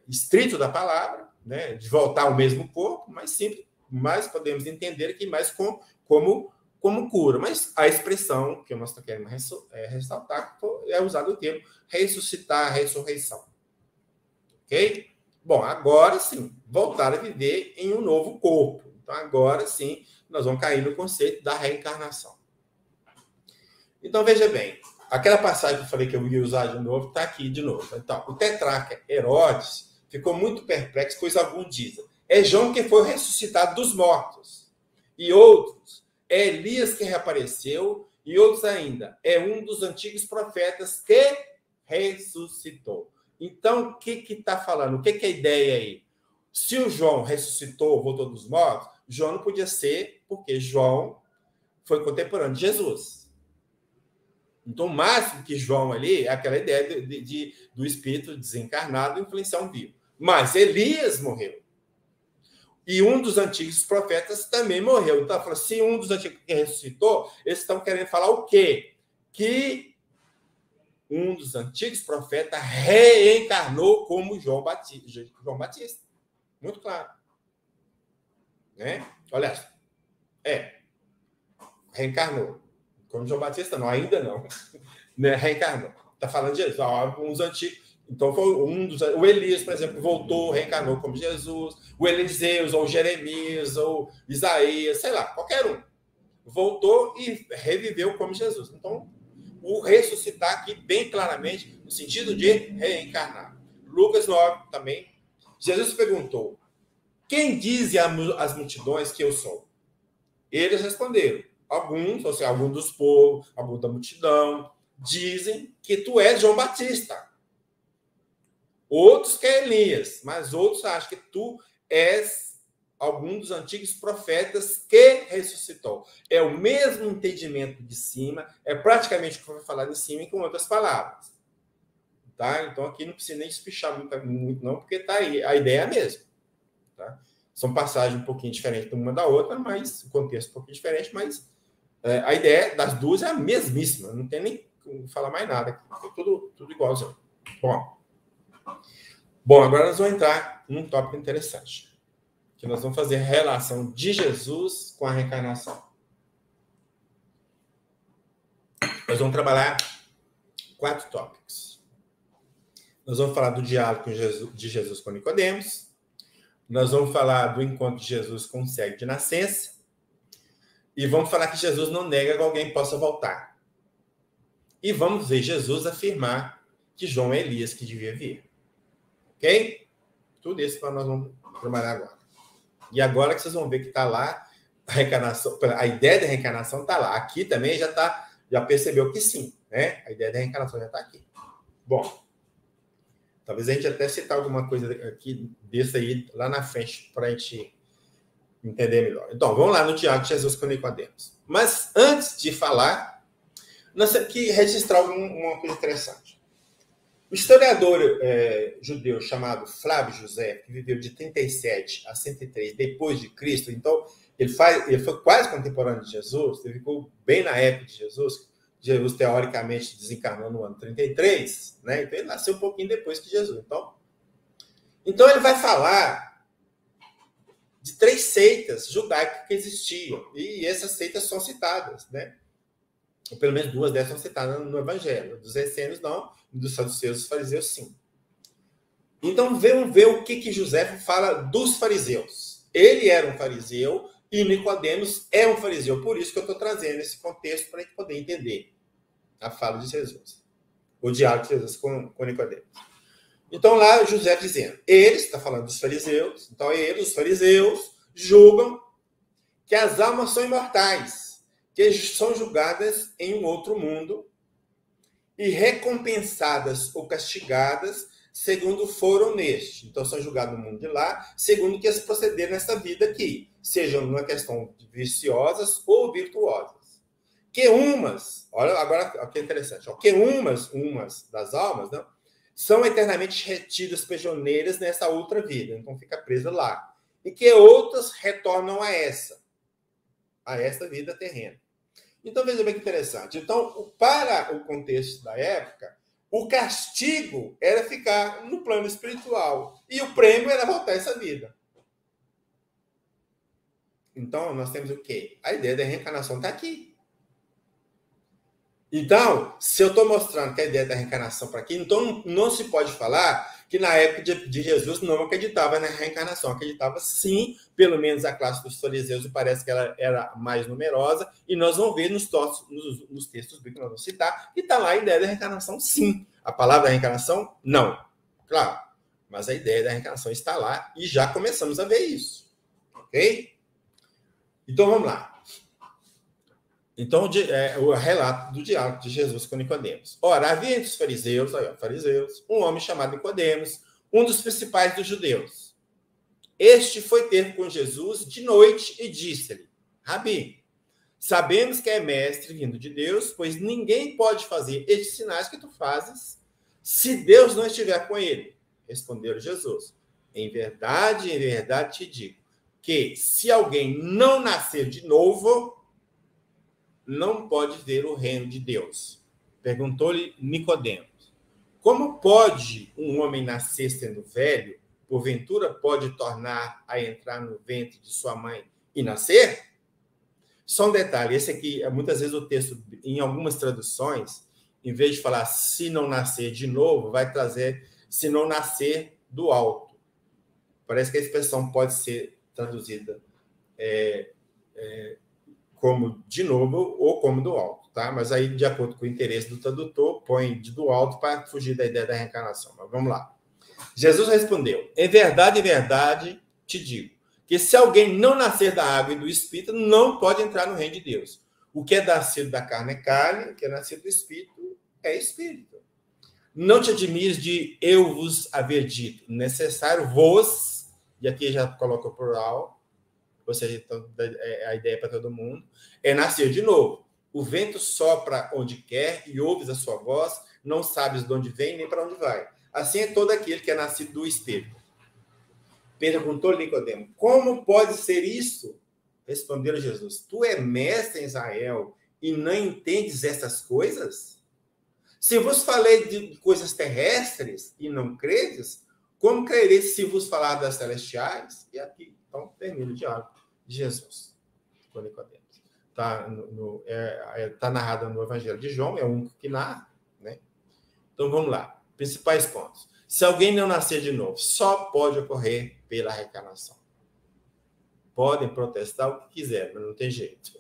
estrito da palavra, né? De voltar ao mesmo corpo, mas sempre mais podemos entender aqui mais como cura. Mas a expressão que nós queremos ressaltar é usado o termo ressuscitar, ressurreição. Ok? Bom, agora sim, voltar a viver em um novo corpo. Então, agora sim, nós vamos cair no conceito da reencarnação. Então, veja bem, aquela passagem que eu falei que eu ia usar de novo, está aqui de novo. Então, o tetrarca Herodes ficou muito perplexo, pois alguns dizem, é João que foi ressuscitado dos mortos. E outros, é Elias que reapareceu. E outros ainda, é um dos antigos profetas que ressuscitou. Então, o que está falando? O que é a ideia aí? Se o João ressuscitou, voltou dos mortos, João não podia ser, porque João foi contemporâneo de Jesus. Então, o máximo que João ali é aquela ideia do espírito desencarnado influenciar um vivo. Mas Elias morreu. E um dos antigos profetas também morreu. Então, se um dos antigos que ressuscitou, eles estão querendo falar o quê? Que um dos antigos profetas reencarnou como João Batista. Muito claro. Né? Olha, reencarnou. Como João Batista, não, ainda não. Né? Reencarnou. Está falando de Jesus. Uns antigos. Então, foi um dos. O Elias, por exemplo, voltou, reencarnou como Jesus. O Eliseus, ou Jeremias, ou Isaías, sei lá, qualquer um. Voltou e reviveu como Jesus. Então, o ressuscitar aqui bem claramente no sentido de reencarnar. Lucas 9 também. Jesus perguntou, quem dizem as multidões que eu sou? Eles responderam, alguns, ou seja, alguns dos povos, alguns da multidão, dizem que tu és João Batista. Outros que é Elias, mas outros acham que tu és algum dos antigos profetas que ressuscitou. É o mesmo entendimento de cima, é praticamente o que eu vou falar de cima, com outras palavras. Tá? Então, aqui não precisa nem espichar muito não, porque tá aí, a ideia é a mesma. Tá? São passagens um pouquinho diferentes uma da outra, mas o contexto é um pouquinho diferente, mas a ideia das duas é a mesmíssima, não tem nem como falar mais nada aqui, é tudo igualzinho. Bom, agora nós vamos entrar num tópico interessante, que nós vamos fazer a relação de Jesus com a reencarnação. Nós vamos trabalhar 4 tópicos. Nós vamos falar do diálogo de Jesus com Nicodemos. Nós vamos falar do encontro de Jesus com o cego de nascença. E vamos falar que Jesus não nega que alguém possa voltar. E vamos ver Jesus afirmar que João é Elias que devia vir. Ok? Tudo isso que nós vamos trabalhar agora. E agora que vocês vão ver que está lá, a reencarnação, a ideia da reencarnação está lá. Aqui também já percebeu que sim, né? A ideia da reencarnação já está aqui. Bom, talvez a gente até citar alguma coisa aqui desse aí lá na frente para a gente entender melhor. Então, vamos lá no diálogo de Jesus com Nicodemos. Mas antes de falar, nós temos que registrar uma coisa interessante. O historiador judeu chamado Flávio José, que viveu de 37 a 103 depois de Cristo, então ele foi quase contemporâneo de Jesus, ele ficou bem na época de Jesus. Jesus, teoricamente, desencarnou no ano 33, né? Então ele nasceu um pouquinho depois que Jesus. Então ele vai falar de 3 seitas judaicas que existiam, e essas seitas são citadas, né? Ou pelo menos 2 dessas são citadas no Evangelho. Dos essênios, não. Dos saduceus e dos fariseus, sim. Então, vamos ver o que José fala dos fariseus. Ele era um fariseu e Nicodemos é um fariseu. Por isso que eu estou trazendo esse contexto para a gente poder entender a fala de Jesus. O diálogo de Jesus com Nicodemos. Então, lá, José dizendo, ele está falando dos fariseus, então eles, os fariseus, julgam que as almas são imortais, que são julgadas em um outro mundo e recompensadas ou castigadas segundo foram neste. Então, são julgados no mundo de lá, segundo que eles procederam nessa vida aqui, sejam numa questão de viciosas ou virtuosas. Que umas, olha agora o que é interessante, que umas das almas, não, são eternamente retidas prisioneiras nessa outra vida, então fica presa lá. e que outras retornam a esta vida terrena. Então, veja bem que interessante. Então, para o contexto da época, o castigo era ficar no plano espiritual e o prêmio era voltar a essa vida. Então, nós temos o quê? A ideia da reencarnação está aqui. Então, se eu estou mostrando que a ideia da reencarnação está aqui, então não se pode falar que na época de Jesus não acreditava na reencarnação. Acreditava sim, pelo menos a classe dos fariseus, parece que ela era mais numerosa, e nós vamos ver nos textos que nós vamos citar, que está lá a ideia da reencarnação sim. A palavra reencarnação, não. Claro, mas a ideia da reencarnação está lá e já começamos a ver isso. Ok? Então, vamos lá. Então, o relato do diálogo de Jesus com Nicodemos. Ora, havia entre os fariseus, um homem chamado Nicodemos, um dos principais dos judeus. Este foi ter com Jesus de noite e disse-lhe: Rabi, sabemos que é mestre vindo de Deus, pois ninguém pode fazer estes sinais que tu fazes se Deus não estiver com ele. Respondeu Jesus: em verdade te digo, que se alguém não nascer de novo, não pode ver o reino de Deus. Perguntou-lhe Nicodemos: como pode um homem nascer sendo velho? Porventura pode tornar a entrar no ventre de sua mãe e nascer? Só um detalhe, esse aqui, muitas vezes o texto, em algumas traduções, em vez de falar se não nascer de novo, vai trazer se não nascer do alto. Parece que a expressão pode ser traduzida como de novo ou como do alto, tá? Mas aí, de acordo com o interesse do tradutor, põe do alto para fugir da ideia da reencarnação. Mas vamos lá. Jesus respondeu: em verdade te digo, que se alguém não nascer da água e do Espírito, não pode entrar no reino de Deus. O que é nascido da carne é carne, o que é nascido do Espírito é Espírito. Não te admires de eu vos haver dito, necessário vos, e aqui já coloca o plural, ou seja, então, a ideia para todo mundo, é nascer de novo. O vento sopra onde quer e ouves a sua voz, não sabes de onde vem nem para onde vai. Assim é todo aquele que é nascido do Espírito. Perguntou-lhe Nicodemo: como pode ser isso? Respondeu Jesus: tu é mestre em Israel e não entendes essas coisas? Se vos falei de coisas terrestres e não credes, como crereis se vos falar das celestiais? E aqui, então, termina o diálogo de Jesus com Nicodemos. Está narrado no Evangelho de João, é o único que narra, né? Então, vamos lá. Principais pontos. Se alguém não nascer de novo, só pode ocorrer pela reencarnação. Podem protestar o que quiser, mas não tem jeito.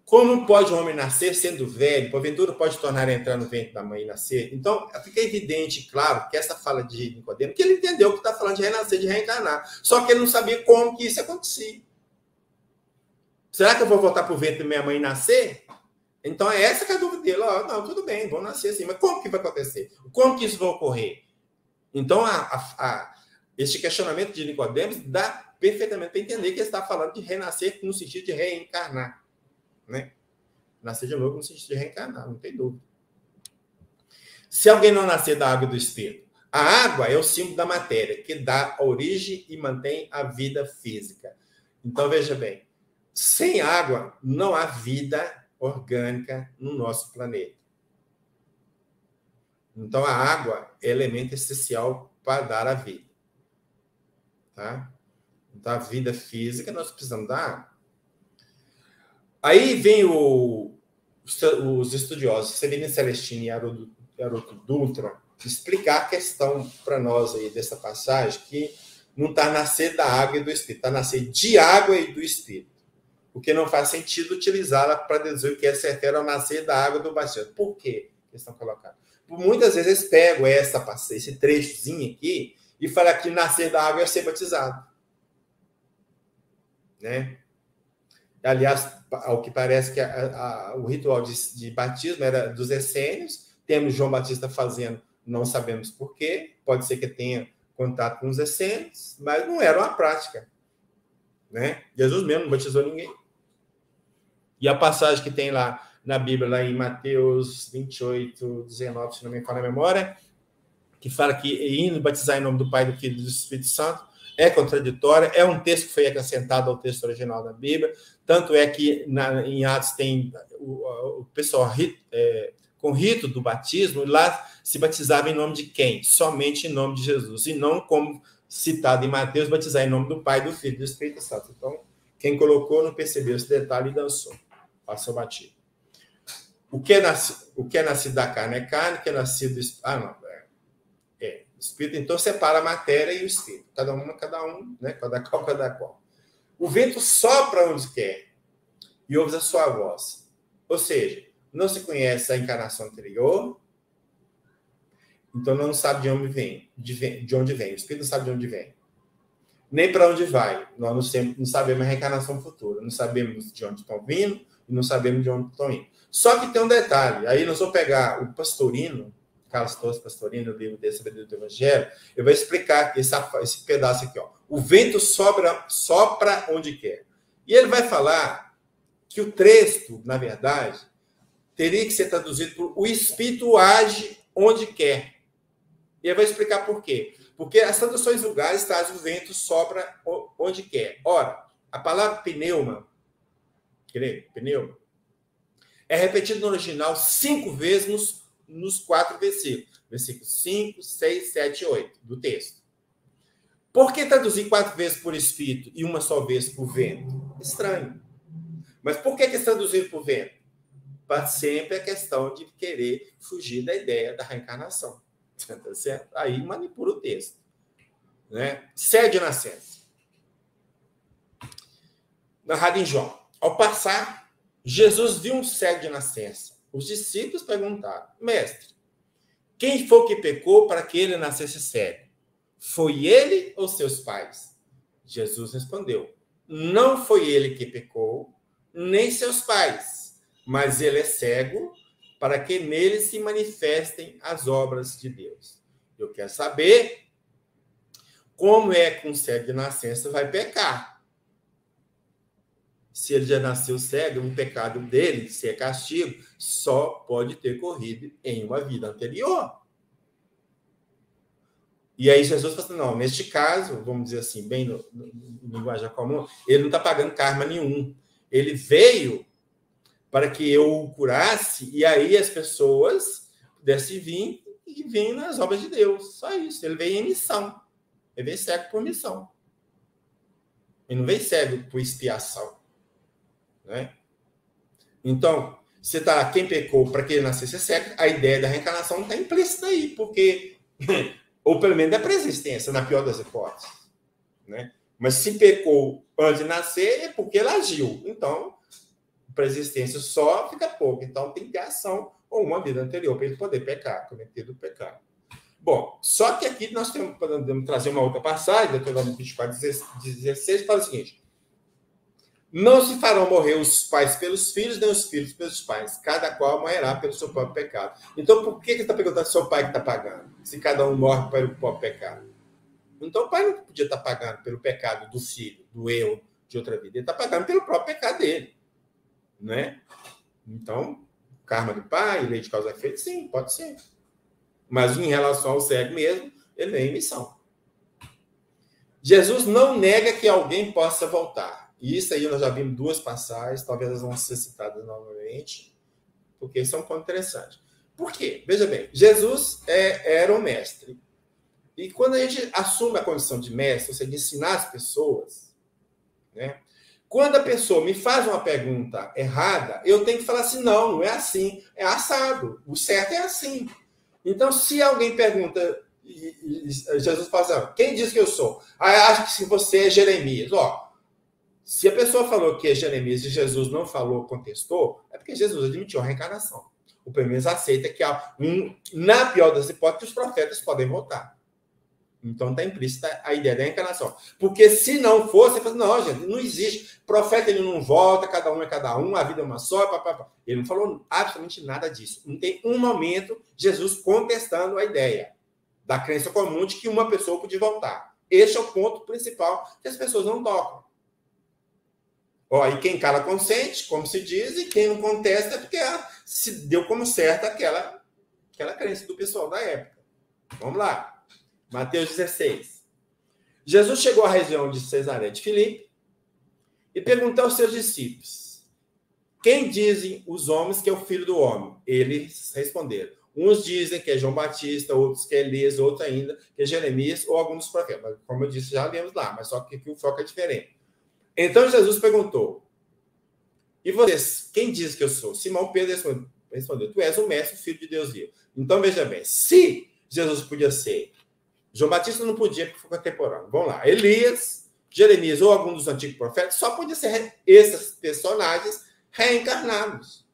Como pode um homem nascer sendo velho? Porventura pode tornar a entrar no ventre da mãe e nascer? Então, fica evidente, claro, que essa fala de Nicodemo, que ele entendeu que está falando de renascer, de reencarnar. Só que ele não sabia como que isso acontecia. Será que eu vou voltar para o ventre da minha mãe e nascer? Então, é essa que é a dúvida dele. Não, tudo bem, vou nascer assim. Mas como que vai acontecer? Como que isso vai ocorrer? Então, esse questionamento de Nicodemos dá perfeitamente para entender que ele está falando de renascer no sentido de reencarnar. Né? Nascer de novo no sentido de reencarnar, não tem dúvida. Se alguém não nascer da água e do Espírito, a água é o símbolo da matéria, que dá origem e mantém a vida física. Então, veja bem, sem água não há vida orgânica no nosso planeta. Então, a água é elemento essencial para dar a vida. Tá? Então, a vida física, nós precisamos da água. Aí vem os estudiosos, Severino Celestino e Haroldo Dutra, explicar a questão para nós aí dessa passagem, que não está nascer da água e do Espírito, está nascer de água e do Espírito. O que não faz sentido utilizá-la para dizer o que se refere ao nascer da água do batismo. Por quê? Eles estão colocando. Muitas vezes eles pegam esse trechozinho aqui e falam que nascer da água é ser batizado. Né? Aliás, ao que parece que o ritual de batismo era dos essênios, temos João Batista fazendo, não sabemos por quê, pode ser que tenha contato com os essênios, mas não era uma prática. Né? Jesus mesmo não batizou ninguém. E a passagem que tem lá na Bíblia, lá em Mateus 28, 19, se não me falha a memória, que fala que indo batizar em nome do Pai, do Filho e do Espírito Santo, é contraditória, é um texto que foi acrescentado ao texto original da Bíblia, tanto é que em Atos tem o pessoal com rito do batismo, lá se batizava em nome de quem? Somente em nome de Jesus, e não como citado em Mateus, batizar em nome do Pai, do Filho e do Espírito Santo. Então, quem colocou não percebeu esse detalhe e dançou, passou batido. O que é nascido da carne é carne, o que é nascido do Espírito... Espírito, então separa a matéria e o Espírito. Cada um, né? Cada qual. O vento sopra onde quer e ouve a sua voz. Ou seja, não se conhece a encarnação anterior, então não sabe de onde vem. De onde vem. O Espírito não sabe de onde vem. Nem para onde vai. Nós não sabemos a reencarnação futura. Não sabemos de onde estão vindo e não sabemos de onde estão indo. Só que tem um detalhe. Aí nós vamos pegar o Pastorino, Carlos Torres Pastorino, no livro dele, Sabedoria do Evangelho, eu vou explicar esse pedaço aqui. Ó. O vento sopra onde quer. E ele vai falar que o texto, na verdade, teria que ser traduzido por o Espírito age onde quer. E ele vai explicar por quê. Porque as traduções vulgares trazem o vento sopra onde quer. Ora, a palavra pneuma, é repetida no original 5 vezes nos 4 versículos. Versículos 5, 6, 7 e 8 do texto. Por que traduzir 4 vezes por Espírito e uma só vez por vento? Estranho. Mas por que traduzir por vento? Para sempre a questão de querer fugir da ideia da reencarnação. Tá certo? Aí manipula o texto. Né? Cego de nascença. Narrado em João. Ao passar, Jesus viu um cego de nascença. Os discípulos perguntaram: Mestre, quem foi que pecou para que ele nascesse cego? Foi ele ou seus pais? Jesus respondeu: Não foi ele que pecou, nem seus pais, mas ele é cego para que nele se manifestem as obras de Deus. Eu quero saber como é que um cego de nascença vai pecar. Se ele já nasceu cego, um pecado dele, se é castigo, só pode ter corrido em uma vida anterior. E aí Jesus falou assim, não, neste caso, vamos dizer assim, bem no linguagem comum, ele não está pagando karma nenhum. Ele veio para que eu o curasse, e aí as pessoas pudessem vir e vir nas obras de Deus. Só isso. Ele veio em missão. Ele veio cego por missão. Ele não veio cego por expiação. Né? Então, você tá, quem pecou para que ele nascesse cego, a ideia da reencarnação não está implícita aí, porque, ou pelo menos da preexistência, na pior das hipóteses. Né? Mas se pecou antes de nascer, é porque ele agiu. Então, preexistência só fica pouco. Então, tem que ter ação ou uma vida anterior para ele poder pecar, cometer o pecado. Bom, só que aqui nós podemos trazer uma outra passagem, Deuteronômio 24, 16, fala o seguinte: não se farão morrer os pais pelos filhos, nem os filhos pelos pais. Cada qual morrerá pelo seu próprio pecado. Então, por que está perguntando se é o pai que está pagando? Se cada um morre pelo próprio pecado. Então, o pai não podia estar pagando pelo pecado do filho, do eu, de outra vida. Ele está pagando pelo próprio pecado dele. Né? Então, karma do pai, lei de causa e efeito, sim, pode ser. Mas em relação ao cego mesmo, ele vem em missão. Jesus não nega que alguém possa voltar. E isso aí nós já vimos 2 passagens, talvez elas vão ser citadas novamente, porque isso é um ponto interessante. Por quê? Veja bem, Jesus era um mestre. E quando a gente assume a condição de mestre, ou seja, de ensinar as pessoas, né? Quando a pessoa me faz uma pergunta errada, eu tenho que falar assim, não é assim, é assado. O certo é assim. Então, se alguém pergunta, Jesus fala assim, quem diz que eu sou? Acho que você é Jeremias. Ó, se a pessoa falou que é Jeremias e Jesus não falou, contestou, é porque Jesus admitiu a reencarnação. O pelo menos aceita que na pior das hipóteses, os profetas podem voltar. Então, está implícita a ideia da reencarnação. Porque se não fosse, você fala, não, gente, não existe. Profeta, ele não volta, cada um é cada um, a vida é uma só. Papapá. Ele não falou absolutamente nada disso. Não tem um momento Jesus contestando a ideia da crença comum de que uma pessoa podia voltar. Esse é o ponto principal que as pessoas não tocam. Ó, e quem cala consente, como se diz, e quem não contesta é porque se deu como certa aquela crença do pessoal da época. Vamos lá. Mateus 16. Jesus chegou à região de Cesareia de Filipe e perguntou aos seus discípulos: quem dizem os homens que é o Filho do Homem? Eles responderam: uns dizem que é João Batista, outros que é Elias, outros ainda que é Jeremias ou alguns dos profetas. Mas, como eu disse, já lemos lá, mas só que aqui o foco é diferente. Então Jesus perguntou: e vocês, quem diz que eu sou? Simão Pedro respondeu: tu és o mestre, o Filho de Deus vivo. Então, veja bem, se Jesus podia ser, João Batista não podia, porque foi contemporâneo. Vamos lá, Elias, Jeremias ou algum dos antigos profetas, só podia ser esses personagens reencarnados.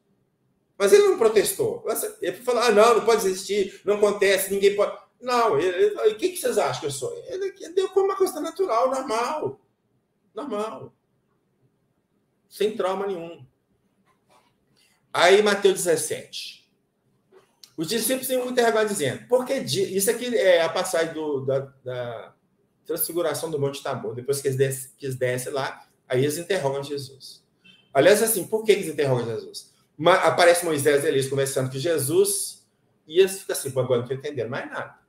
Mas ele não protestou. Ele falou: não pode existir, não acontece, ninguém pode. Não, o que vocês acham que eu sou? Ele deu como uma coisa natural, normal. Normal. Sem trauma nenhum. Aí, Mateus 17. Os discípulos têm muita vergonha dizendo: porque isso aqui é a passagem da transfiguração do Monte Tabor. Depois que eles descem lá, aí eles interrogam Jesus. Aliás, assim, por que eles interrogam Jesus? Aparece Moisés e Elias conversando com Jesus e eles ficam assim: agora não estou entendendo mais nada.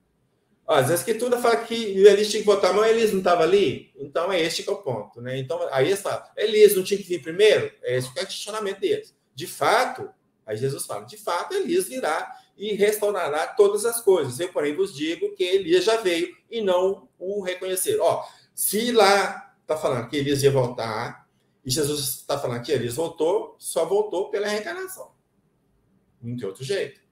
Às vezes a Escritura fala que Elias tinha que botar a mão, Elias não estava ali? Então é este que é o ponto, né? Então, aí eles falam: Elias não tinha que vir primeiro? Esse é o questionamento deles. De fato, aí Jesus fala: de fato, Elias virá e restaurará todas as coisas. Eu, porém, vos digo que Elias já veio e não o reconheceram. Se lá está falando que Elias ia voltar, e Jesus está falando que Elias voltou, só voltou pela reencarnação. Não tem outro jeito.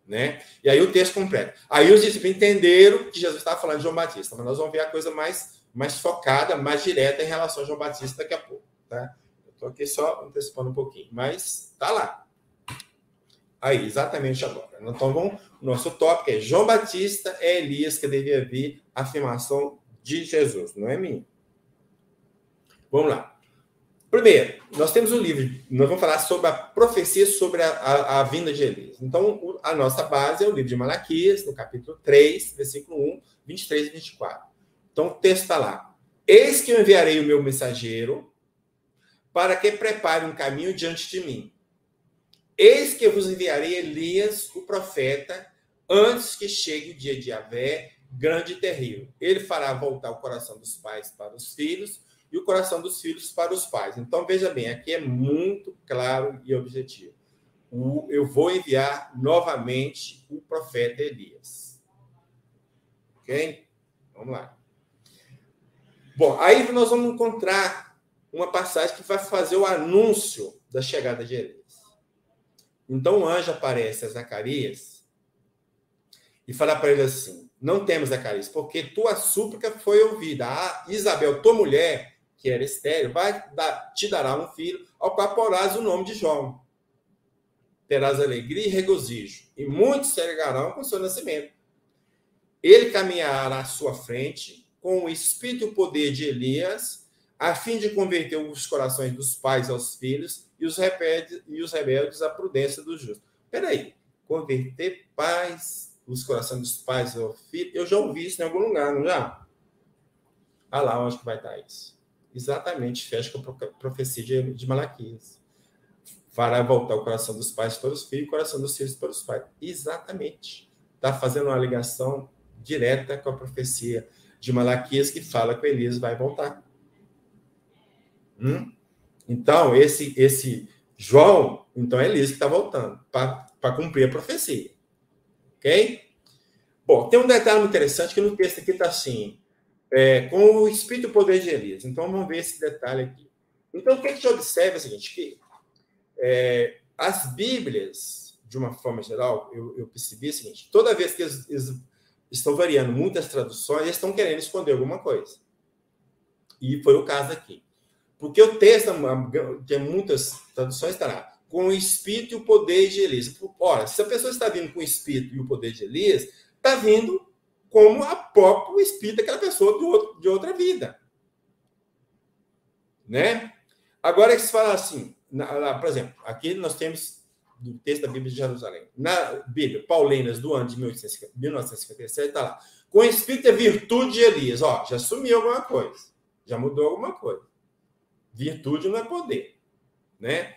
Né? E aí o texto completo. Aí os discípulos entenderam que Jesus estava falando de João Batista, mas nós vamos ver a coisa mais focada, mais direta em relação a João Batista daqui a pouco. Tá? Eu estou aqui só antecipando um pouquinho, mas está lá. Aí, exatamente agora. Então, nosso tópico é: João Batista é Elias que devia vir, a afirmação de Jesus, não é minha. Vamos lá. Primeiro, nós temos um livro, nós vamos falar sobre a profecia sobre a vinda de Elias. Então, a nossa base é o livro de Malaquias, no capítulo 3, versículo 1, 23 e 24. Então, o texto está lá: eis que eu enviarei o meu mensageiro para que prepare um caminho diante de mim. Eis que eu vos enviarei Elias, o profeta, antes que chegue o dia de Yahvé, grande e terrível. Ele fará voltar o coração dos pais para os filhos e o coração dos filhos para os pais. Então, veja bem, aqui é muito claro e objetivo. Eu vou enviar novamente o profeta Elias. Ok? Vamos lá. Bom, aí nós vamos encontrar uma passagem que vai fazer o anúncio da chegada de Elias. Então o anjo aparece a Zacarias e fala para ele assim: não temas, Zacarias, porque tua súplica foi ouvida. A Isabel, tua mulher, que era estéril, te dará um filho, ao qual porás o nome de João. Terás alegria e regozijo, e muitos se alegrarão com o seu nascimento. Ele caminhará à sua frente com o espírito e o poder de Elias, a fim de converter os corações dos pais aos filhos e os rebeldes à prudência dos justos. Espera aí, converter os corações dos pais aos filhos? Eu já ouvi isso em algum lugar, não já? Ah lá, onde que vai estar isso? Exatamente, fecha com a profecia de Malaquias. Fará voltar o coração dos pais para os filhos e o coração dos filhos para os pais. Exatamente. Está fazendo uma ligação direta com a profecia de Malaquias, que fala que Elias vai voltar. Então, esse João, então é Elias que está voltando para cumprir a profecia. Ok? Bom, tem um detalhe muito interessante que no texto aqui está assim: com o espírito e o poder de Elias. Então, vamos ver esse detalhe aqui. Então, o que a gente observa é o seguinte: que as Bíblias, de uma forma geral, eu percebi o seguinte: toda vez que eles estão variando muitas traduções, eles estão querendo esconder alguma coisa. E foi o caso aqui. Porque o texto, tem muitas traduções, está lá: com o espírito e o poder de Elias. Ora, se a pessoa está vindo com o espírito e o poder de Elias, está vindo como o próprio espírito daquela pessoa de outra vida. Né? Agora que se fala assim, por exemplo, aqui nós temos do texto da Bíblia de Jerusalém. Na Bíblia Paulinas do ano de 1957, está lá: com o espírito e a virtude de Elias. Já sumiu alguma coisa, já mudou alguma coisa. Virtude não é poder, né?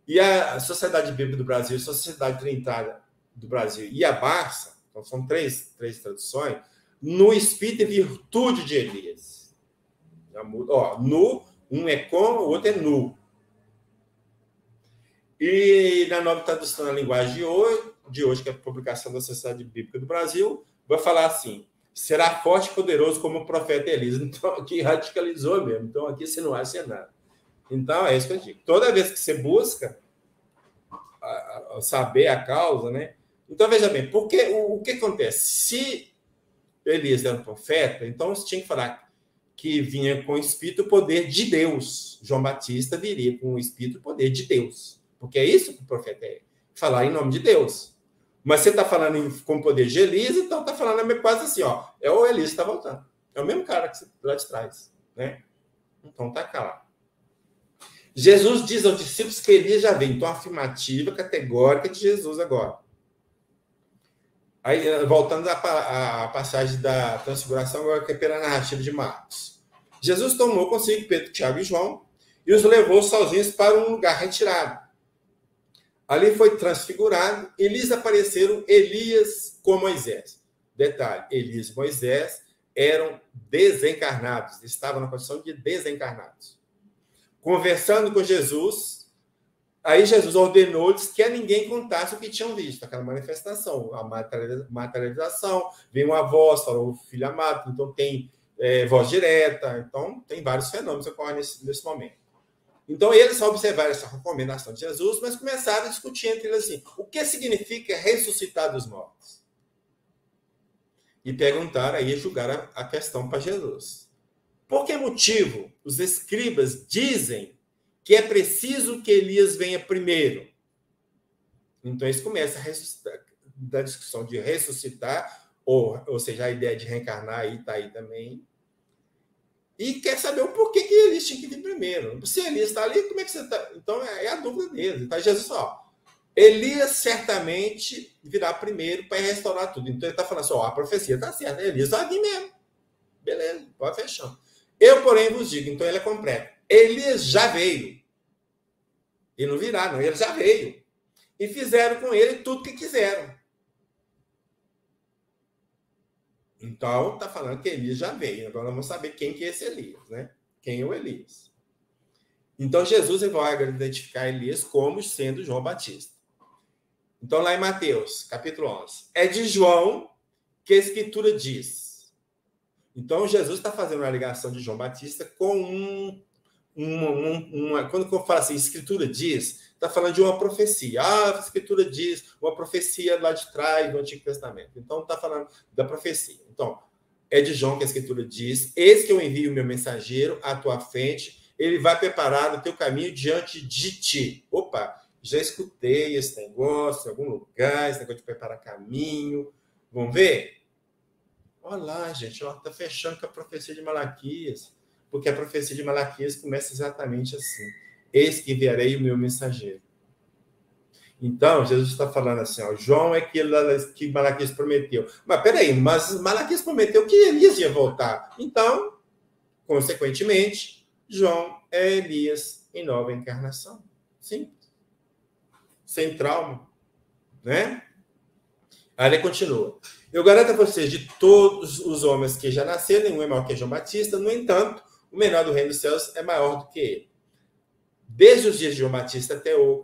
E a Sociedade Bíblica do Brasil, a Sociedade Trinitária do Brasil e a Barça, então são três traduções, no espírito e virtude de Elias. Já muda. Ó, nu, um é com, o outro é nu. E na nova tradução na linguagem de hoje, que é a publicação da Sociedade Bíblica do Brasil, vai falar assim: será forte e poderoso como o profeta Elias. Então, aqui radicalizou mesmo. Então, aqui você não acha nada. Então, é isso que eu digo. Toda vez que você busca saber a causa, né? Então, veja bem, porque o que acontece? Se Elias era um profeta, então você tinha que falar que vinha com o espírito e poder de Deus. João Batista viria com o espírito e poder de Deus. Porque é isso que o profeta é. Falar em nome de Deus. Mas você está falando com o poder de Elias, então está falando quase assim, ó. É o Elias que está voltando. É o mesmo cara que você lá de trás, né? Então tá calado. Jesus diz aos discípulos que Elias já vem. Então, a afirmativa categórica de Jesus agora. Aí, voltando à passagem da transfiguração, agora que é pela narrativa de Marcos. Jesus tomou consigo Pedro, Tiago e João e os levou sozinhos para um lugar retirado. Ali foi transfigurado e lhes apareceram Elias com Moisés. Detalhe, Elias e Moisés eram desencarnados, estavam na condição de desencarnados. Conversando com Jesus, aí Jesus ordenou-lhes que a ninguém contasse o que tinham visto, aquela manifestação, a materialização, vem uma voz, falou filho amado, então tem voz direta, então tem vários fenômenos que ocorrem nesse momento. Então eles observaram essa recomendação de Jesus, mas começaram a discutir entre eles assim, o que significa ressuscitar dos mortos? E perguntaram aí, julgaram a questão para Jesus. Por que motivo os escribas dizem que é preciso que Elias venha primeiro? Então, eles começam a ressuscitar, da discussão de ressuscitar, ou seja, a ideia de reencarnar aí está aí também. E quer saber o porquê que Elias tinha que vir primeiro. Se Elias está ali, como é que você está? Então, é a dúvida deles. Então, Jesus fala, Elias certamente virá primeiro para restaurar tudo. Então, ele está falando assim, a profecia está certa, Elias vai vir mesmo. Beleza, pode fechar. Eu, porém, vos digo, então ele é completo. Elias já veio. Ele não virá, não, ele já veio. E fizeram com ele tudo o que quiseram. Então, está falando que Elias já veio. Agora vamos saber quem que é esse Elias, né? Quem é o Elias? Então, Jesus vai identificar Elias como sendo João Batista. Então, lá em Mateus, capítulo 11. É de João que a Escritura diz. Então, Jesus está fazendo uma ligação de João Batista com quando eu falo assim, Escritura diz, está falando de uma profecia. A Escritura diz, uma profecia lá de trás do Antigo Testamento. Então, está falando da profecia. Então, é de João que a Escritura diz, eis que eu envio o meu mensageiro à tua frente, ele vai preparar o teu caminho diante de ti. Opa, já escutei esse negócio em algum lugar, esse negócio de preparar caminho. Vamos ver? Olha lá, gente, está fechando com a profecia de Malaquias, porque a profecia de Malaquias começa exatamente assim. Eis que enviarei o meu mensageiro. Então, Jesus está falando assim, João é aquele que Malaquias prometeu. Mas, peraí, mas Malaquias prometeu que Elias ia voltar. Então, consequentemente, João é Elias em nova encarnação. Simples. Sem trauma. Né? Aí ele continua. Eu garanto a vocês, de todos os homens que já nasceram, nenhum é maior que João Batista. No entanto, o menor do reino dos céus é maior do que ele. Desde os dias de João Batista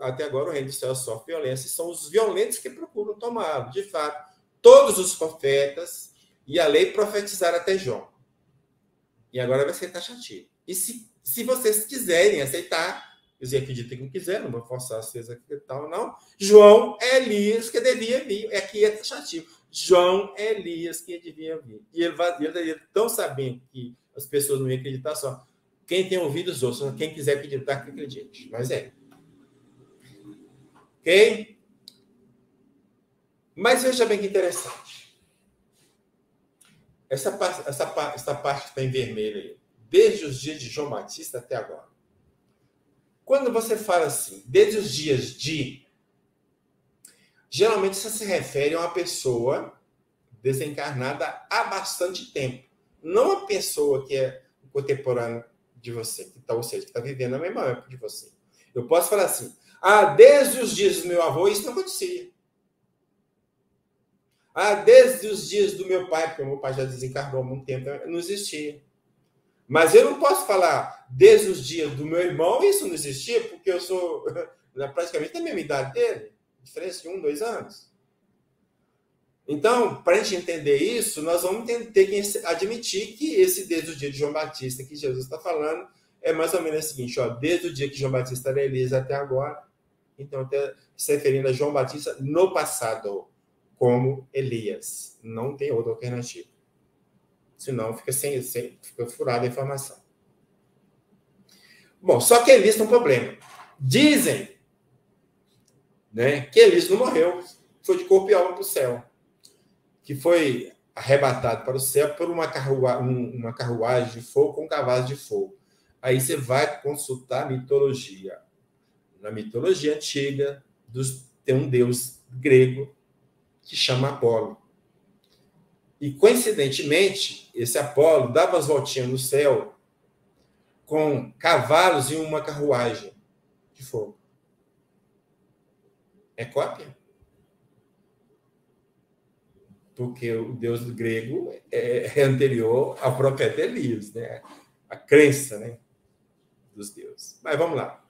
até agora, o reino dos céus sofre violência, e são os violentos que procuram tomá-lo. De fato, todos os profetas e a lei profetizaram até João. E agora vai ser taxativo. E se vocês quiserem aceitar, eles acreditam que não quiser, não vou forçar vocês aqui e tal, não. João é Elias que devia vir. Aqui é taxativo. João é Elias que devia vir. E ele tão sabendo que as pessoas não iam acreditar só. Quem tem ouvido os outros, quem quiser acreditar, que acredite. Mas é. Ok? Mas veja bem que interessante. Essa parte que está em vermelho aí. Desde os dias de João Batista até agora. Quando você fala assim, desde os dias de... Geralmente isso se refere a uma pessoa desencarnada há bastante tempo. Não a pessoa que é contemporânea de você, ou seja, que está vivendo a mesma época de você. Eu posso falar assim, desde os dias do meu avô isso não acontecia. Desde os dias do meu pai, porque o meu pai já desencarnou há muito tempo, não existia. Mas eu não posso falar desde os dias do meu irmão, isso não existia, porque eu sou praticamente da mesma idade dele, diferença de 1, 2 anos. Então, para a gente entender isso, nós vamos ter que admitir que esse desde o dia de João Batista que Jesus está falando é mais ou menos o seguinte, desde o dia que João Batista era Elias até agora, então até se referindo a João Batista no passado, como Elias. Não tem outra alternativa. Senão fica fica furada a informação. Bom, só que Elias tem um problema. Dizem, né, que Elias não morreu, foi de corpo e alma para o céu, que foi arrebatado para o céu por uma carruagem de fogo com cavalos de fogo. Aí você vai consultar a mitologia. Na mitologia antiga, tem um deus grego que chama Apolo. E, coincidentemente, esse Apolo dava as voltinhas no céu com cavalos e uma carruagem de fogo. É cópia? Porque o deus grego é anterior ao profeta Elias, né? A crença, né, dos deuses. Mas vamos lá.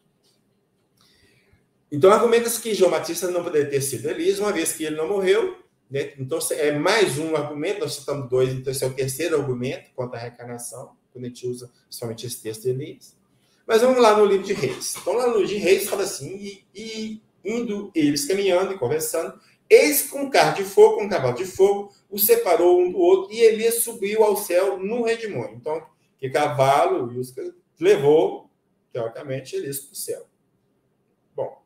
Então, argumenta-se que João Batista não poderia ter sido Elias, uma vez que ele não morreu, né? Então, é mais um argumento, nós citamos 2, então esse é o terceiro argumento quanto à reencarnação, quando a gente usa somente esse texto de Elias. Mas vamos lá no livro de Reis. Então, lá no livro de Reis, fala assim, e indo eles caminhando e conversando, eis que um carro de fogo, um cavalo de fogo, os separou um do outro, e Elias subiu ao céu num redemoinho. Então, que cavalo e os levou, teoricamente, Elias para o céu. Bom,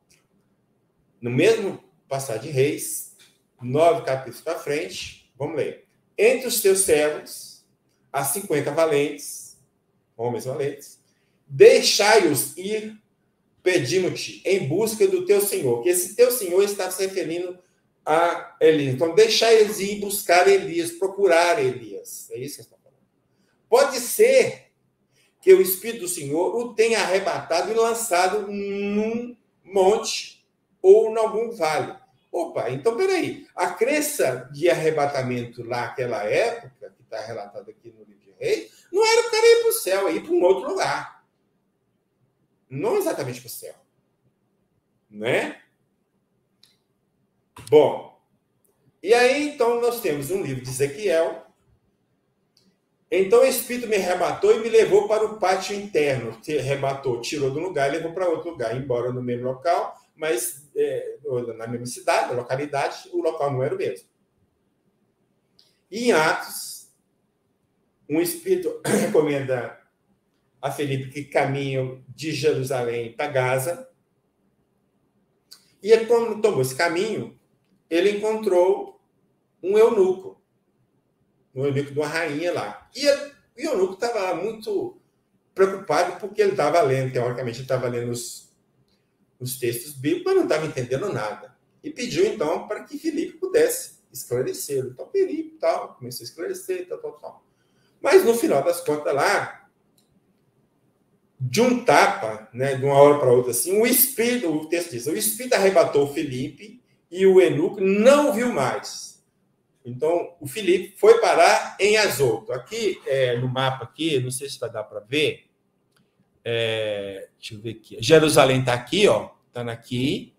no mesmo passagem de Reis, 9 capítulos para frente, vamos ler. Entre os teus servos, há 50 valentes, homens valentes, deixai-os ir, pedimos-te, em busca do teu Senhor. Que esse teu Senhor está se referindo a Elias. Então, deixai eles ir buscar Elias, procurar Elias. É isso que estão falando. Pode ser que o Espírito do Senhor o tenha arrebatado e lançado num monte ou em algum vale. Opa, então, peraí. A crença de arrebatamento lá naquela época, que está relatado aqui no livro de Reis, não era o cara ir para o céu, ir para um outro lugar. Não exatamente para o céu. Né? Bom, e aí, então, nós temos um livro de Ezequiel. Então, o Espírito me arrebatou e me levou para o pátio interno. Arrebatou, tirou de um lugar e levou para outro lugar, embora no mesmo local, mas na mesma cidade, na localidade, o local não era o mesmo. E em Atos, um Espírito recomenda a Felipe que caminhe de Jerusalém para Gaza. E quando tomou esse caminho, ele encontrou um eunuco de uma rainha lá. E o eunuco estava muito preocupado porque ele estava lendo, teoricamente, ele estava lendo os textos bíblicos, mas não estava entendendo nada. E pediu, então, para que Filipe pudesse esclarecê-lo. Então, Filipe começou a esclarecer, tal. Mas, no final das contas, lá, de um tapa, né, de uma hora para outra, assim, o texto diz, o Espírito arrebatou Filipe e o eunuco não o viu mais. Então, o Filipe foi parar em Azoto. Aqui, no mapa aqui, não sei se vai dar para ver, deixa eu ver aqui. Jerusalém está aqui, ó, está aqui.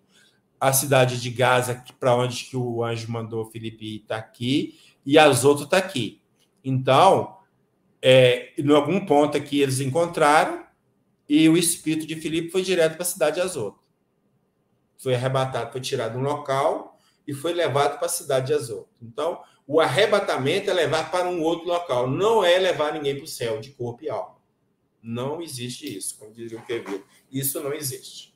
A cidade de Gaza, para onde que o anjo mandou Filipe ir, está aqui. E Azoto está aqui. Então, em algum ponto aqui eles encontraram e o espírito de Filipe foi direto para a cidade de Azoto. Foi arrebatado, foi tirado de um local e foi levado para a cidade de Azoto. Então, o arrebatamento é levar para um outro local, não é levar ninguém para o céu de corpo e alma. Não existe isso, como dizia o Kevin. Isso não existe.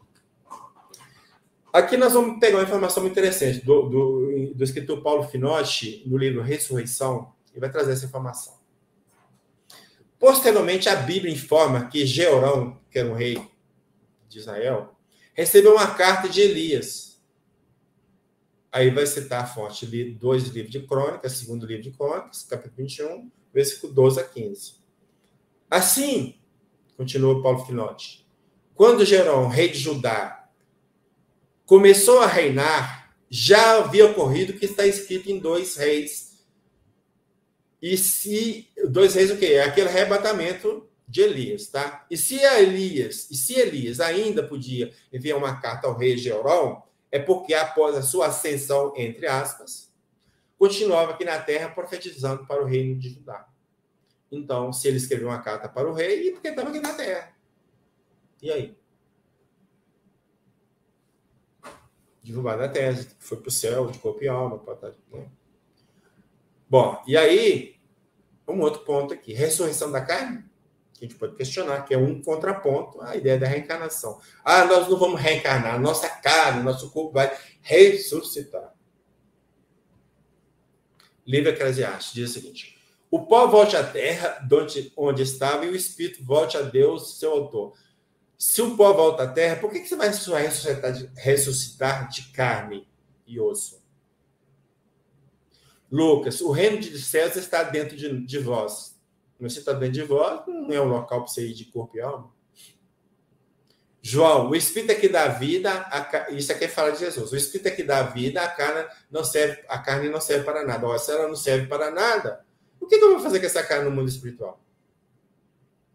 Aqui nós vamos pegar uma informação muito interessante do escritor Paulo Finotti, no livro Ressurreição, ele vai trazer essa informação. Posteriormente, a Bíblia informa que Jeorão, que era um rei de Israel, recebeu uma carta de Elias. Aí vai citar a fonte de 2 livros de Crônicas, segundo livro de Crônicas, capítulo 21, versículo 12 a 15. Assim, continuou Paulo Finotti, quando Jeorão, rei de Judá, começou a reinar, já havia ocorrido o que está escrito em 2 Reis. E se 2 Reis o quê? É aquele arrebatamento de Elias, tá? E se Elias ainda podia enviar uma carta ao rei Jeorão, é porque após a sua ascensão, entre aspas, continuava aqui na terra profetizando para o reino de Judá. Então, se ele escreveu uma carta para o rei, é porque estava aqui na terra. E aí? Divulgada a tese, foi para o céu, de corpo e alma. Né? Bom, e aí, um outro ponto aqui. Ressurreição da carne? Que a gente pode questionar, que é um contraponto à ideia da reencarnação. Ah, nós não vamos reencarnar, nossa carne, nosso corpo vai ressuscitar. Livro Eclesiastes diz o seguinte: o pó volte à terra onde estava e o espírito volte a Deus, seu autor. Se o pó volta à terra, por que você vai ressuscitar de carne e osso? Lucas, o reino de céus está dentro de vós. Você está dentro de vós, não é um local para você ir de corpo e alma. João, o Espírito é que dá vida, isso aqui fala de Jesus. O Espírito é que dá vida, a carne não serve para nada. Ó, se ela não serve para nada, o que eu vou fazer com essa carne no mundo espiritual?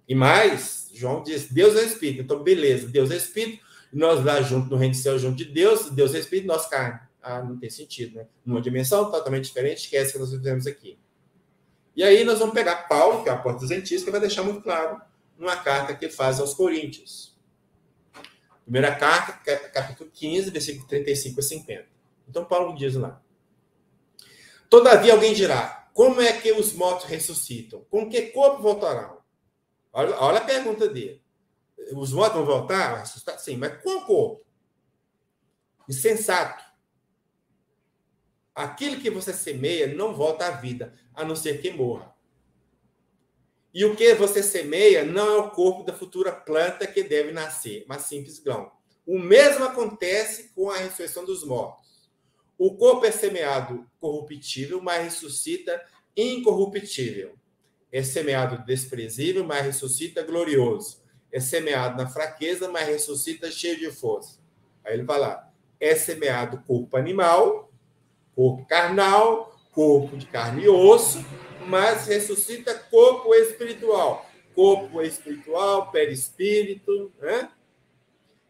E mais, João diz, Deus é Espírito. Então, beleza, Deus é Espírito, nós lá junto no reino do céu, junto de Deus é Espírito, nós carne. Ah, não tem sentido, né? Numa dimensão totalmente diferente, esquece o que nós fizemos aqui. E aí nós vamos pegar Paulo, que é o apóstolo dos gentios, que vai deixar muito claro numa carta que ele faz aos Coríntios. Primeira carta, capítulo 15, versículo 35 a 50. Então Paulo diz lá: todavia alguém dirá, como é que os mortos ressuscitam? Com que corpo voltarão? Olha a pergunta dele. Os mortos vão voltar? Ressuscitar? Sim, mas qual corpo? Insensato. Aquilo que você semeia não volta à vida, a não ser que morra. E o que você semeia não é o corpo da futura planta que deve nascer, mas simples grão. O mesmo acontece com a ressurreição dos mortos. O corpo é semeado corruptível, mas ressuscita incorruptível. É semeado desprezível, mas ressuscita glorioso. É semeado na fraqueza, mas ressuscita cheio de força. Aí ele vai lá. É semeado corpo animal, corpo carnal, corpo de carne e osso, mas ressuscita corpo espiritual. Corpo espiritual, perispírito. Né?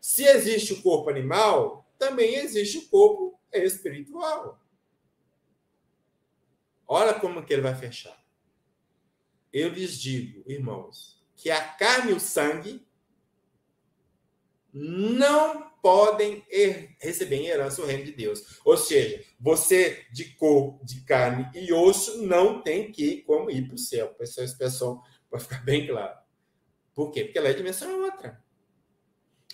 Se existe o corpo animal, também existe o corpo espiritual. Olha como que ele vai fechar. Eu lhes digo, irmãos, que a carne e o sangue não podem receber em herança o reino de Deus. Ou seja, você de corpo, de carne e osso não tem como ir para o céu. Para essa expressão vai ficar bem claro. Por quê? Porque lá a dimensão é outra.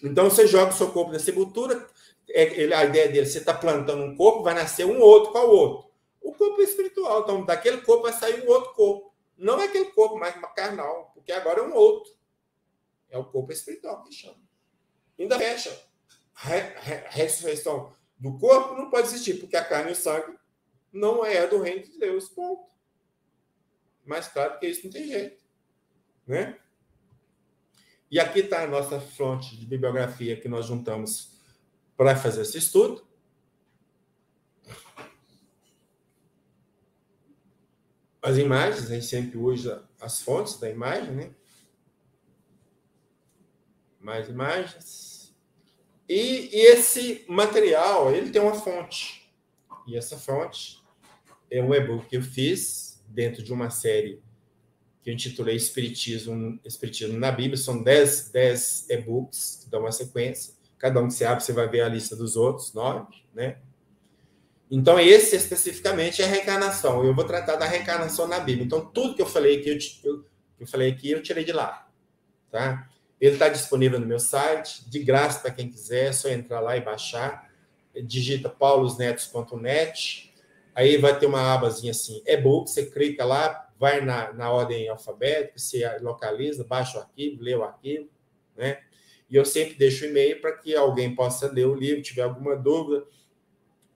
Então você joga o seu corpo na sepultura, a ideia dele, você está plantando um corpo, vai nascer um outro. Qual outro? O corpo espiritual. Então daquele corpo vai sair um outro corpo. Não é aquele corpo mais carnal, porque agora é um outro. É o corpo espiritual que chama. Ainda fecha. Ressurreição do corpo não pode existir, porque a carne e o sangue não é do reino de Deus. Ponto. Mas claro que isso não tem jeito. Né? E aqui está a nossa fonte de bibliografia que nós juntamos para fazer esse estudo. As imagens, a gente sempre usa as fontes da imagem, né? Mais imagens. E esse material, ele tem uma fonte. E essa fonte é um e-book que eu fiz dentro de uma série que eu intitulei Espiritismo na Bíblia. São 10 e-books que dão uma sequência. Cada um que você abre, você vai ver a lista dos outros, 9, né? Então, esse especificamente é a reencarnação. Eu vou tratar da reencarnação na Bíblia. Então, tudo que eu falei aqui, eu tirei de lá. Tá? Ele está disponível no meu site, de graça para quem quiser, é só entrar lá e baixar. Digita paulosnetos.net. Aí vai ter uma abazinha assim, e-book, você clica lá, vai na ordem alfabética, você localiza, baixa o arquivo, lê o arquivo. Né? E eu sempre deixo o e-mail para que alguém possa ler o livro, tiver alguma dúvida,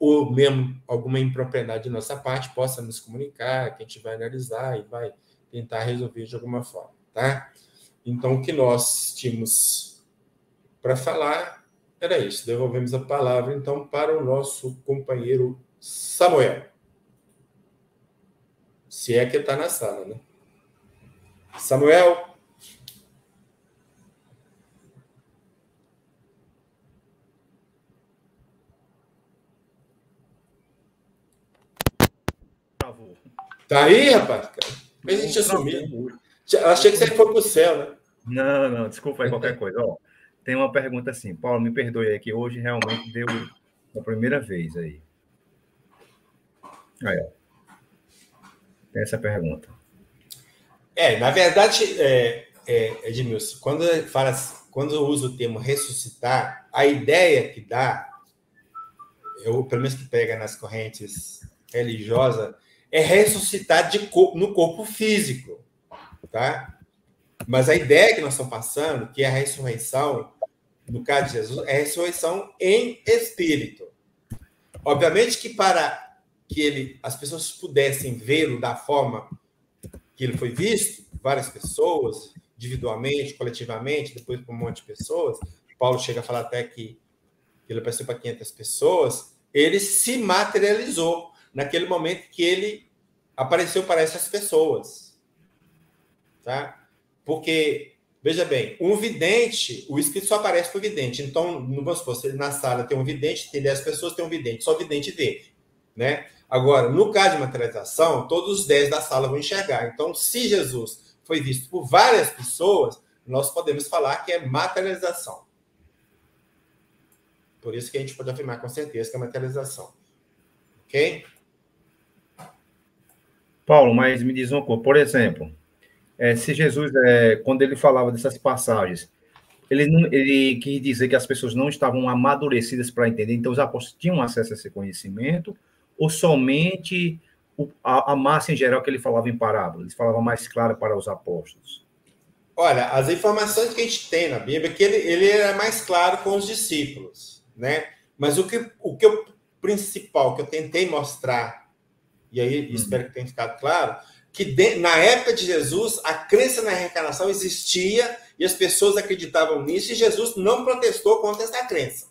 ou mesmo alguma impropriedade de nossa parte, possa nos comunicar, que a gente vai analisar e vai tentar resolver de alguma forma, tá? Então, o que nós tínhamos para falar Era isso. Devolvemos a palavra, então, para o nosso companheiro Samuel. Se é que ele está na sala, né? Samuel. Tá aí, rapaz? A gente assumiu. Achei que você foi para o céu, né? Não, desculpa aí qualquer coisa. Ó, tem uma pergunta assim. Paulo, me perdoe aí, que hoje realmente deu a primeira vez aí. Aí, ó. Tem essa pergunta. Na verdade, Edmilson, quando eu uso o termo ressuscitar, a ideia que dá, pelo menos que pega nas correntes religiosas, é ressuscitar no corpo físico, tá? Mas a ideia que nós estamos passando, que é a ressurreição, no caso de Jesus, é a ressurreição em espírito. Obviamente que para que as pessoas pudessem vê-lo da forma que ele foi visto, várias pessoas, individualmente, coletivamente, depois para um monte de pessoas, Paulo chega a falar até que ele apareceu para 500 pessoas, ele se materializou naquele momento que ele apareceu para essas pessoas. Tá? Porque, veja bem, um vidente, o espírito só aparece para o vidente. Então, vamos supor, se na sala tem um vidente, tem 10 pessoas, tem um vidente, só o vidente vê. Né? Agora, no caso de materialização, todos os 10 da sala vão enxergar. Então, se Jesus foi visto por várias pessoas, nós podemos falar que é materialização. Por isso que a gente pode afirmar com certeza que é materialização. Ok? Paulo, mas me diz uma coisa, por exemplo, se Jesus, quando ele falava dessas passagens, ele quis dizer que as pessoas não estavam amadurecidas para entender, então os apóstolos tinham acesso a esse conhecimento, ou somente a massa em geral que ele falava em parábola? Ele falava mais claro para os apóstolos? Olha, as informações que a gente tem na Bíblia é que ele era mais claro com os discípulos, né? Mas o principal que eu tentei mostrar, e aí espero que tenha ficado claro, que na época de Jesus, a crença na reencarnação existia e as pessoas acreditavam nisso e Jesus não protestou contra essa crença.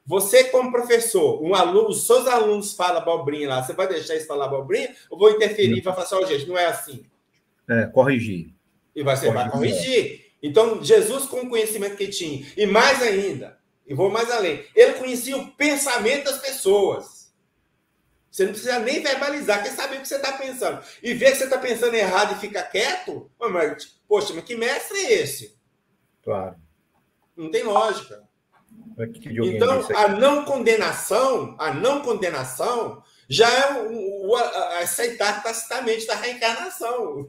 Você, como professor, os seus alunos falam abobrinha lá, você vai deixar eles falar abobrinha ou vou interferir e vai falar assim, gente, não é assim? Corrigir. E você vai corrigir. Então, Jesus, com o conhecimento que tinha, e mais ainda, e vou mais além, ele conhecia o pensamento das pessoas. Você não precisa nem verbalizar, quer saber o que você está pensando. E ver que você está pensando errado e fica quieto, poxa, mas que mestre é esse? Claro. Não tem lógica. Então, a não condenação já é aceitar tacitamente da reencarnação.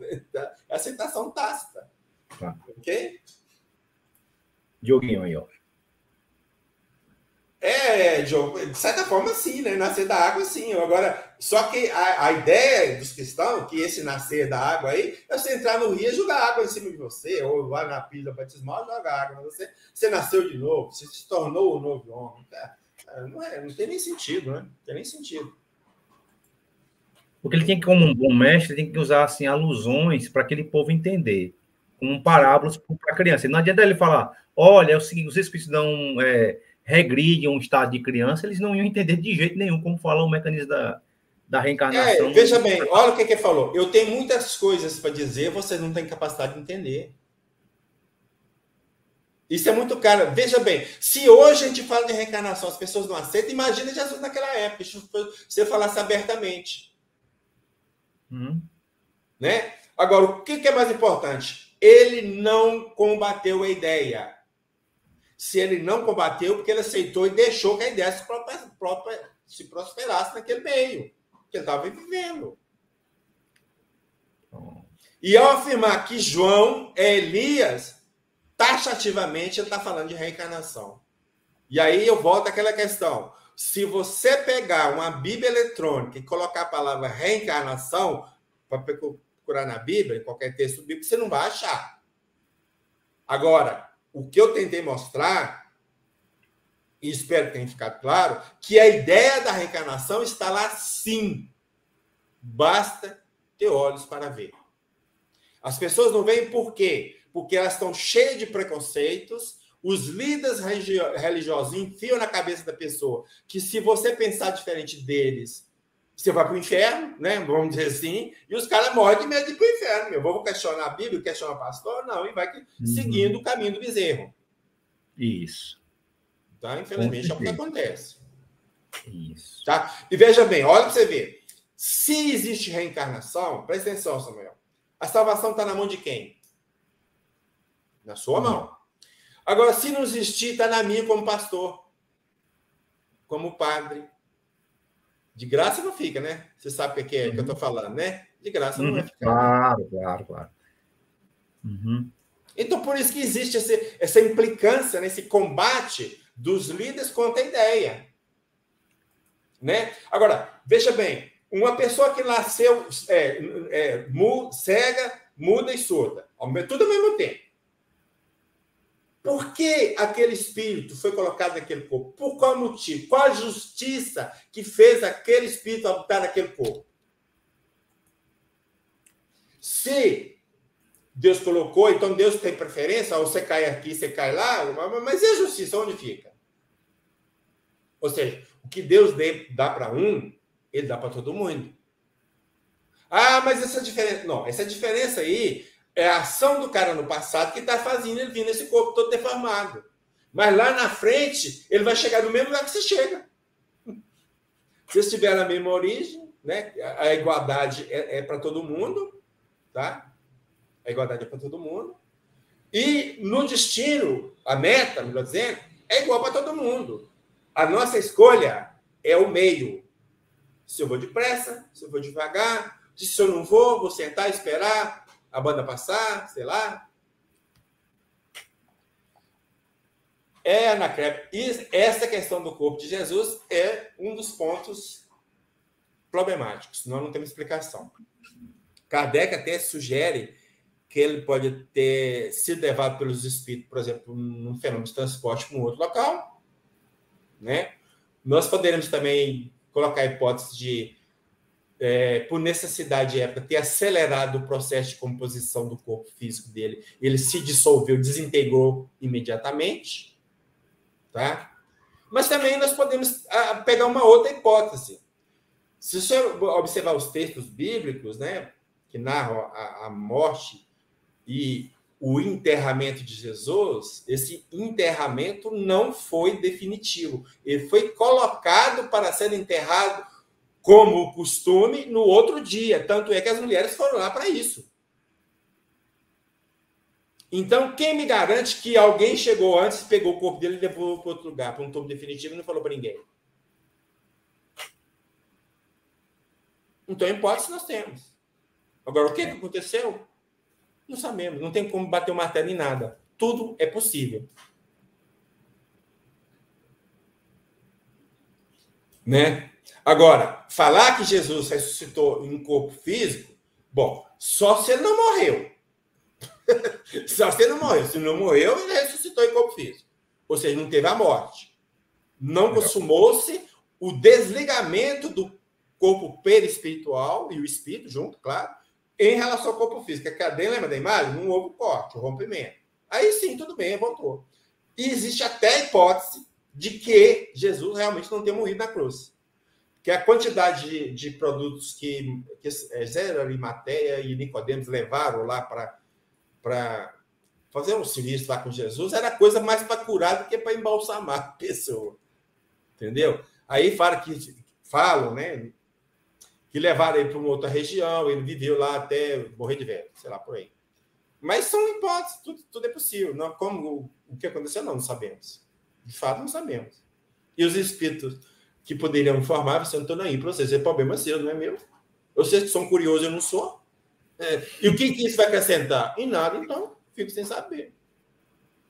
A aceitação tácita. Tá. Ok? Dioguinho aí, ó. Diogo, de certa forma, sim, né? Nascer da água, sim. Agora, só que a ideia dos cristãos, que esse nascer da água aí, é você entrar no rio e jogar água em cima de você, ou lá na pila batismal e jogar água. Você nasceu de novo, você se tornou um novo homem. Não tem nem sentido, né? Não tem nem sentido. Porque ele tem que, como um bom mestre, tem que usar assim, alusões para aquele povo entender, como parábolas para a criança. Não adianta ele falar, olha, é o seguinte, os espíritos dão... regridem um estado de criança, eles não iam entender de jeito nenhum como falar o mecanismo da reencarnação. Veja bem, olha o que ele falou. Eu tenho muitas coisas para dizer, vocês não têm capacidade de entender. Isso é muito caro. Veja bem, se hoje a gente fala de reencarnação, as pessoas não aceitam, imagina Jesus naquela época, se você falasse abertamente. Né? Agora, o que é mais importante? Ele não combateu a ideia. Se ele não combateu, porque ele aceitou e deixou que a ideia se prosperasse naquele meio que ele estava vivendo. E ao afirmar que João é Elias, taxativamente ele está falando de reencarnação. E aí eu volto àquela questão. Se você pegar uma Bíblia eletrônica e colocar a palavra reencarnação, para procurar na Bíblia, em qualquer texto bíblico, você não vai achar. Agora, o que eu tentei mostrar, e espero que tenha ficado claro, que a ideia da reencarnação está lá sim. Basta ter olhos para ver. As pessoas não veem por quê? Porque elas estão cheias de preconceitos os líderes religiosos enfiam na cabeça da pessoa que se você pensar diferente deles, você vai para o inferno, né? Vamos dizer assim, e os caras morrem de medo de ir para o inferno. Eu vou questionar a Bíblia, questionar o pastor? Não, e vai seguindo o caminho do bezerro. Isso. Tá? Infelizmente é o que acontece. Isso. Tá? E veja bem, olha para você ver. Se existe reencarnação, presta atenção, Samuel. A salvação está na mão de quem? Na sua mão. Agora, se não existir, está na minha como pastor, como padre. De graça não fica, né? Você sabe o que é que eu estou falando, né? De graça não vai ficar. Claro. Então, por isso que existe essa implicância, esse combate dos líderes contra a ideia. Né? Agora, veja bem, uma pessoa que nasceu cega, muda e surda, tudo ao mesmo tempo. Por que aquele espírito foi colocado naquele corpo? Por qual motivo? Qual a justiça que fez aquele espírito habitar naquele corpo? Se Deus colocou, então Deus tem preferência, ou você cai aqui, você cai lá, mas e a justiça, onde fica? Ou seja, o que Deus dá para um, ele dá para todo mundo. Ah, mas essa diferença... Não, essa diferença aí é a ação do cara no passado que está fazendo ele vir nesse corpo todo deformado. Mas lá na frente, ele vai chegar no mesmo lugar que você chega. Se você estiver na mesma origem, né? A igualdade é para todo mundo, tá? A igualdade é para todo mundo. E no destino, a meta, melhor dizendo, é igual para todo mundo. A nossa escolha é o meio. Se eu vou depressa, se eu vou devagar, se eu não vou sentar e esperar a banda passar, sei lá. Anacleto. E essa questão do corpo de Jesus é um dos pontos problemáticos. Nós não temos explicação. Kardec até sugere que ele pode ter sido levado pelos espíritos, por exemplo, num fenômeno de transporte para um outro local. Né? Nós poderemos também colocar a hipótese de, por necessidade de época, ter acelerado o processo de composição do corpo físico dele. Ele se dissolveu, desintegrou imediatamente. Tá? Mas também nós podemos pegar uma outra hipótese. Se você observar os textos bíblicos, né, que narram a morte e o enterramento de Jesus, esse enterramento não foi definitivo. Ele foi colocado para ser enterrado como costume no outro dia. Tanto é que as mulheres foram lá para isso. Então, quem me garante que alguém chegou antes, pegou o corpo dele e levou para outro lugar, para um túmulo definitivo e não falou para ninguém? Então, hipótese nós temos. Agora, o que aconteceu? Não sabemos. Não tem como bater o martelo em nada. Tudo é possível. Né? Agora, falar que Jesus ressuscitou em um corpo físico, bom, só se ele não morreu. Só se ele não morreu. Se não morreu, ele ressuscitou em corpo físico. Ou seja, não teve a morte. Não consumou-se o desligamento do corpo perispiritual e o espírito junto, claro, em relação ao corpo físico. A cadeia, lembra da imagem? Não houve corte, o rompimento. Aí sim, tudo bem, voltou. E existe até a hipótese de que Jesus realmente não tenha morrido na cruz. Que a quantidade de produtos que Zé, Arimateia e Nicodemos levaram lá para fazer um serviço lá com Jesus era coisa mais para curar do que para embalsamar a pessoa. Entendeu? Aí falam, né? Que levaram ele para uma outra região, ele viveu lá até morrer de velho, sei lá, por aí. Mas são hipóteses, tudo é possível. Não, como o que aconteceu, não sabemos. De fato, não sabemos. E os espíritos que poderiam informar, você não estão aí para vocês. É problema seu, não é meu. Vocês que são curiosos, eu não sou. E o que isso vai acrescentar? Em nada, então, fico sem saber.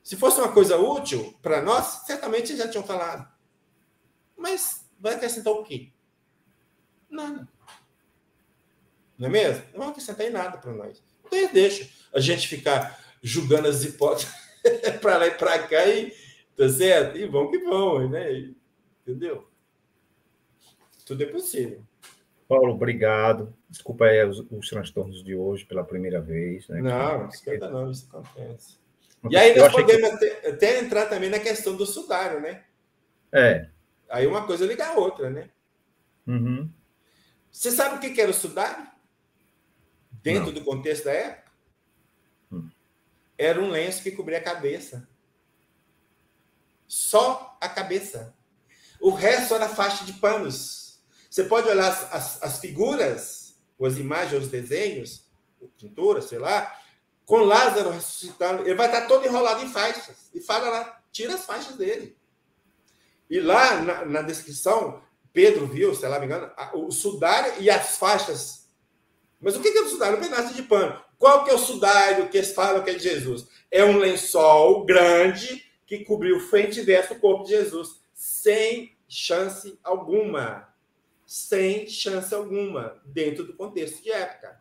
Se fosse uma coisa útil para nós, certamente já tinham falado. Mas vai acrescentar o quê? Nada. Não é mesmo? Não vai acrescentar em nada para nós. Então, deixa a gente ficar julgando as hipóteses para lá e para cá, tá certo? E vão que vão, né? Entendeu? Tudo é possível. Paulo, obrigado. Desculpa aí os transtornos de hoje pela primeira vez. Né, não, esquenta não, isso acontece. E aí nós podemos até entrar também na questão do sudário, né? Aí uma coisa liga a outra, né? Uhum. Você sabe o que era o sudário? Dentro do contexto da época? Era um lenço que cobria a cabeça. Só a cabeça. O resto era faixa de panos. Você pode olhar as figuras, ou as imagens, os desenhos, pinturas, sei lá, com Lázaro ressuscitando, ele vai estar todo enrolado em faixas. E fala lá, tira as faixas dele. E lá na descrição, Pedro viu, sei lá, me engano, o sudário e as faixas. Mas o que é o sudário? Um pedaço de pano. Qual que é o sudário que eles falam que é de Jesus? É um lençol grande que cobriu frente e verso o corpo de Jesus. Sem chance alguma. Sem chance alguma. Dentro do contexto de época.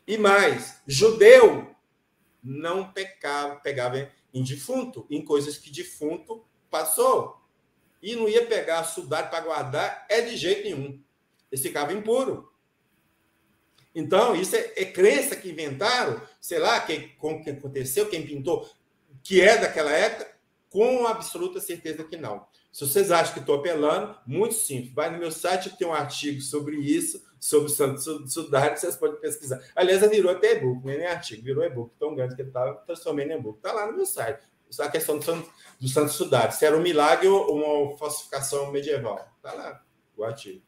E mais, judeu não pegava em defunto, em coisas que defunto passou. E não ia pegar sudário para guardar, de jeito nenhum. Eles ficavam impuros. Então, isso é crença que inventaram, sei lá, como que aconteceu, quem pintou, que é daquela época, com absoluta certeza que não. Se vocês acham que estou apelando, muito simples. Vai no meu site, tem um artigo sobre isso, sobre o Santo Sudário, vocês podem pesquisar. Aliás, virou até e-book, nem artigo, virou e-book tão grande que ele estava, transformando em e-book. Está lá no meu site. Isso é a questão do Santo Sudário. Se era um milagre ou uma falsificação medieval. Está lá o artigo.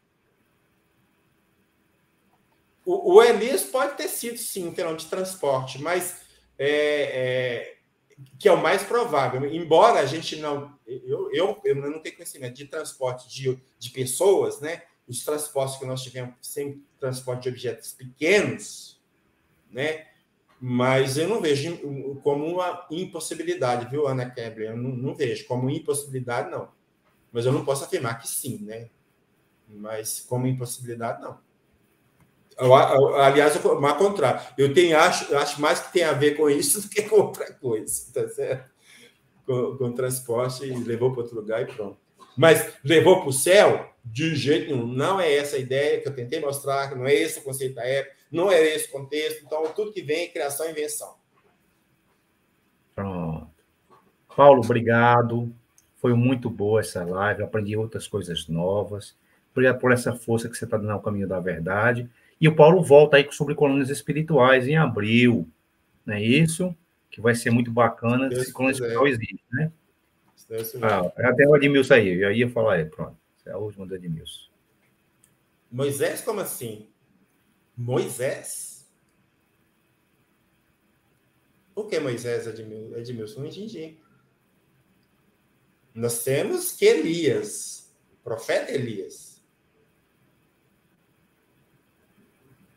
O Elias pode ter sido, sim, um fenômeno de transporte, mas que é o mais provável. Embora a gente não... Eu não tenho conhecimento de transporte de pessoas, né? Os transportes que nós tivemos sempre transporte de objetos pequenos, né? Mas eu não vejo como uma impossibilidade, viu, Ana Kebler? Eu não vejo como impossibilidade, não. Mas eu não posso afirmar que sim, né? Mas como impossibilidade, não. Aliás, ao contrário, acho mais que tem a ver com isso do que com outra coisa, tá certo? Com transporte, levou para outro lugar e pronto. Mas levou para o céu? De jeito nenhum. Não é essa a ideia que eu tentei mostrar, não é esse o conceito da época, não é esse o contexto. Então, tudo que vem é criação e invenção. Pronto. Paulo, obrigado. Foi muito boa essa live, aprendi outras coisas novas. Obrigado por essa força que você está dando ao caminho da verdade. E o Paulo volta aí sobre colônias espirituais em abril, não é isso? Que vai ser muito bacana se colônia espiritual existe, né? Até o Edmilson aí, eu ia falar, pronto. Essa é a última do Edmilson. Moisés, como assim? Moisés? Por que Moisés, Edmilson? Não entendi. Nós temos que Elias, o profeta Elias,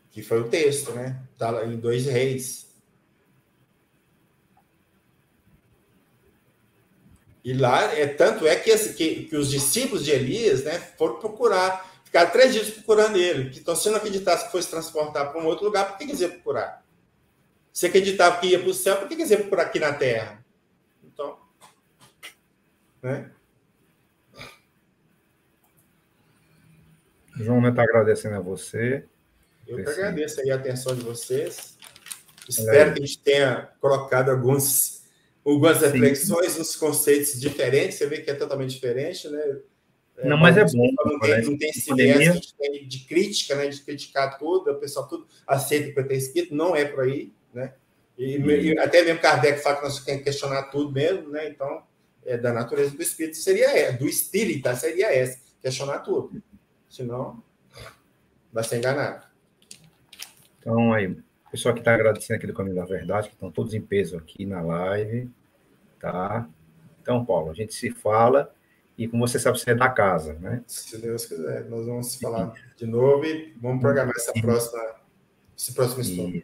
que foi o texto, né? Está lá em 2 Reis. E lá, tanto é que os discípulos de Elias, né, foram procurar, ficaram 3 dias procurando ele. Então, se não acreditasse que fosse transportar para um outro lugar, por que quiser procurar? Se acreditava que ia para o céu, por que quiser procurar aqui na terra? Então, né? João está agradecendo a você. Eu que agradeço aí a atenção de vocês. Espero que a gente tenha colocado algumas reflexões, uns conceitos diferentes. Você vê que é totalmente diferente, né? Não, mas é bom. Não tem esse viés que a gente tem de crítica, né? De criticar tudo, o pessoal tudo aceita o que está escrito, não é por aí, né? E até mesmo Kardec fala que nós temos que questionar tudo mesmo, né? Então, da natureza do espírito do espírita seria essa, questionar tudo. Senão, vai ser enganado. Então, aí, o pessoal que está agradecendo aqui do Caminho da Verdade, que estão todos em peso aqui na live, tá? Então, Paulo, a gente se fala e, como você sabe, você é da casa, né? Se Deus quiser, nós vamos falar de novo e vamos programar esse próximo estudo.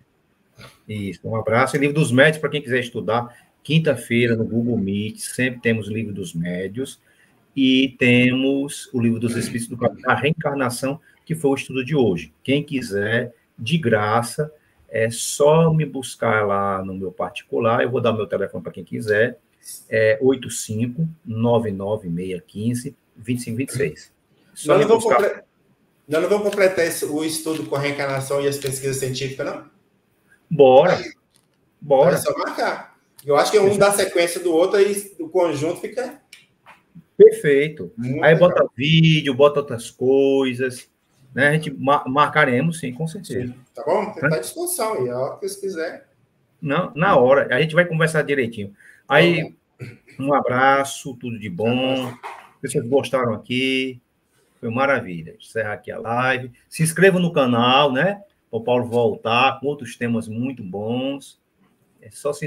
Isso, um abraço. E Livro dos Médios, para quem quiser estudar, quinta-feira no Google Meet, sempre temos o Livro dos Médios e temos o Livro dos Espíritos do Caminho da Reencarnação, que foi o estudo de hoje. Quem quiser, de graça, é só me buscar lá no meu particular, eu vou dar meu telefone para quem quiser, 85-99615-2526. Nós não vamos completar o estudo com a reencarnação e as pesquisas científicas, não? Bora. É só marcar. Eu acho que um dá sequência do outro e o conjunto fica... Perfeito. Muito Aí legal. bota vídeo, bota outras coisas, né? A gente marcaremos, sim, com certeza. Sim. Tá bom? Está Né? à disposição aí, a hora que vocês quiserem. Não, na hora. A gente vai conversar direitinho. Aí, um abraço, tudo de bom. Vocês gostaram aqui. Foi maravilha. Encerrar aqui a live. Se inscreva no canal, né? Para o Paulo voltar com outros temas muito bons. É só se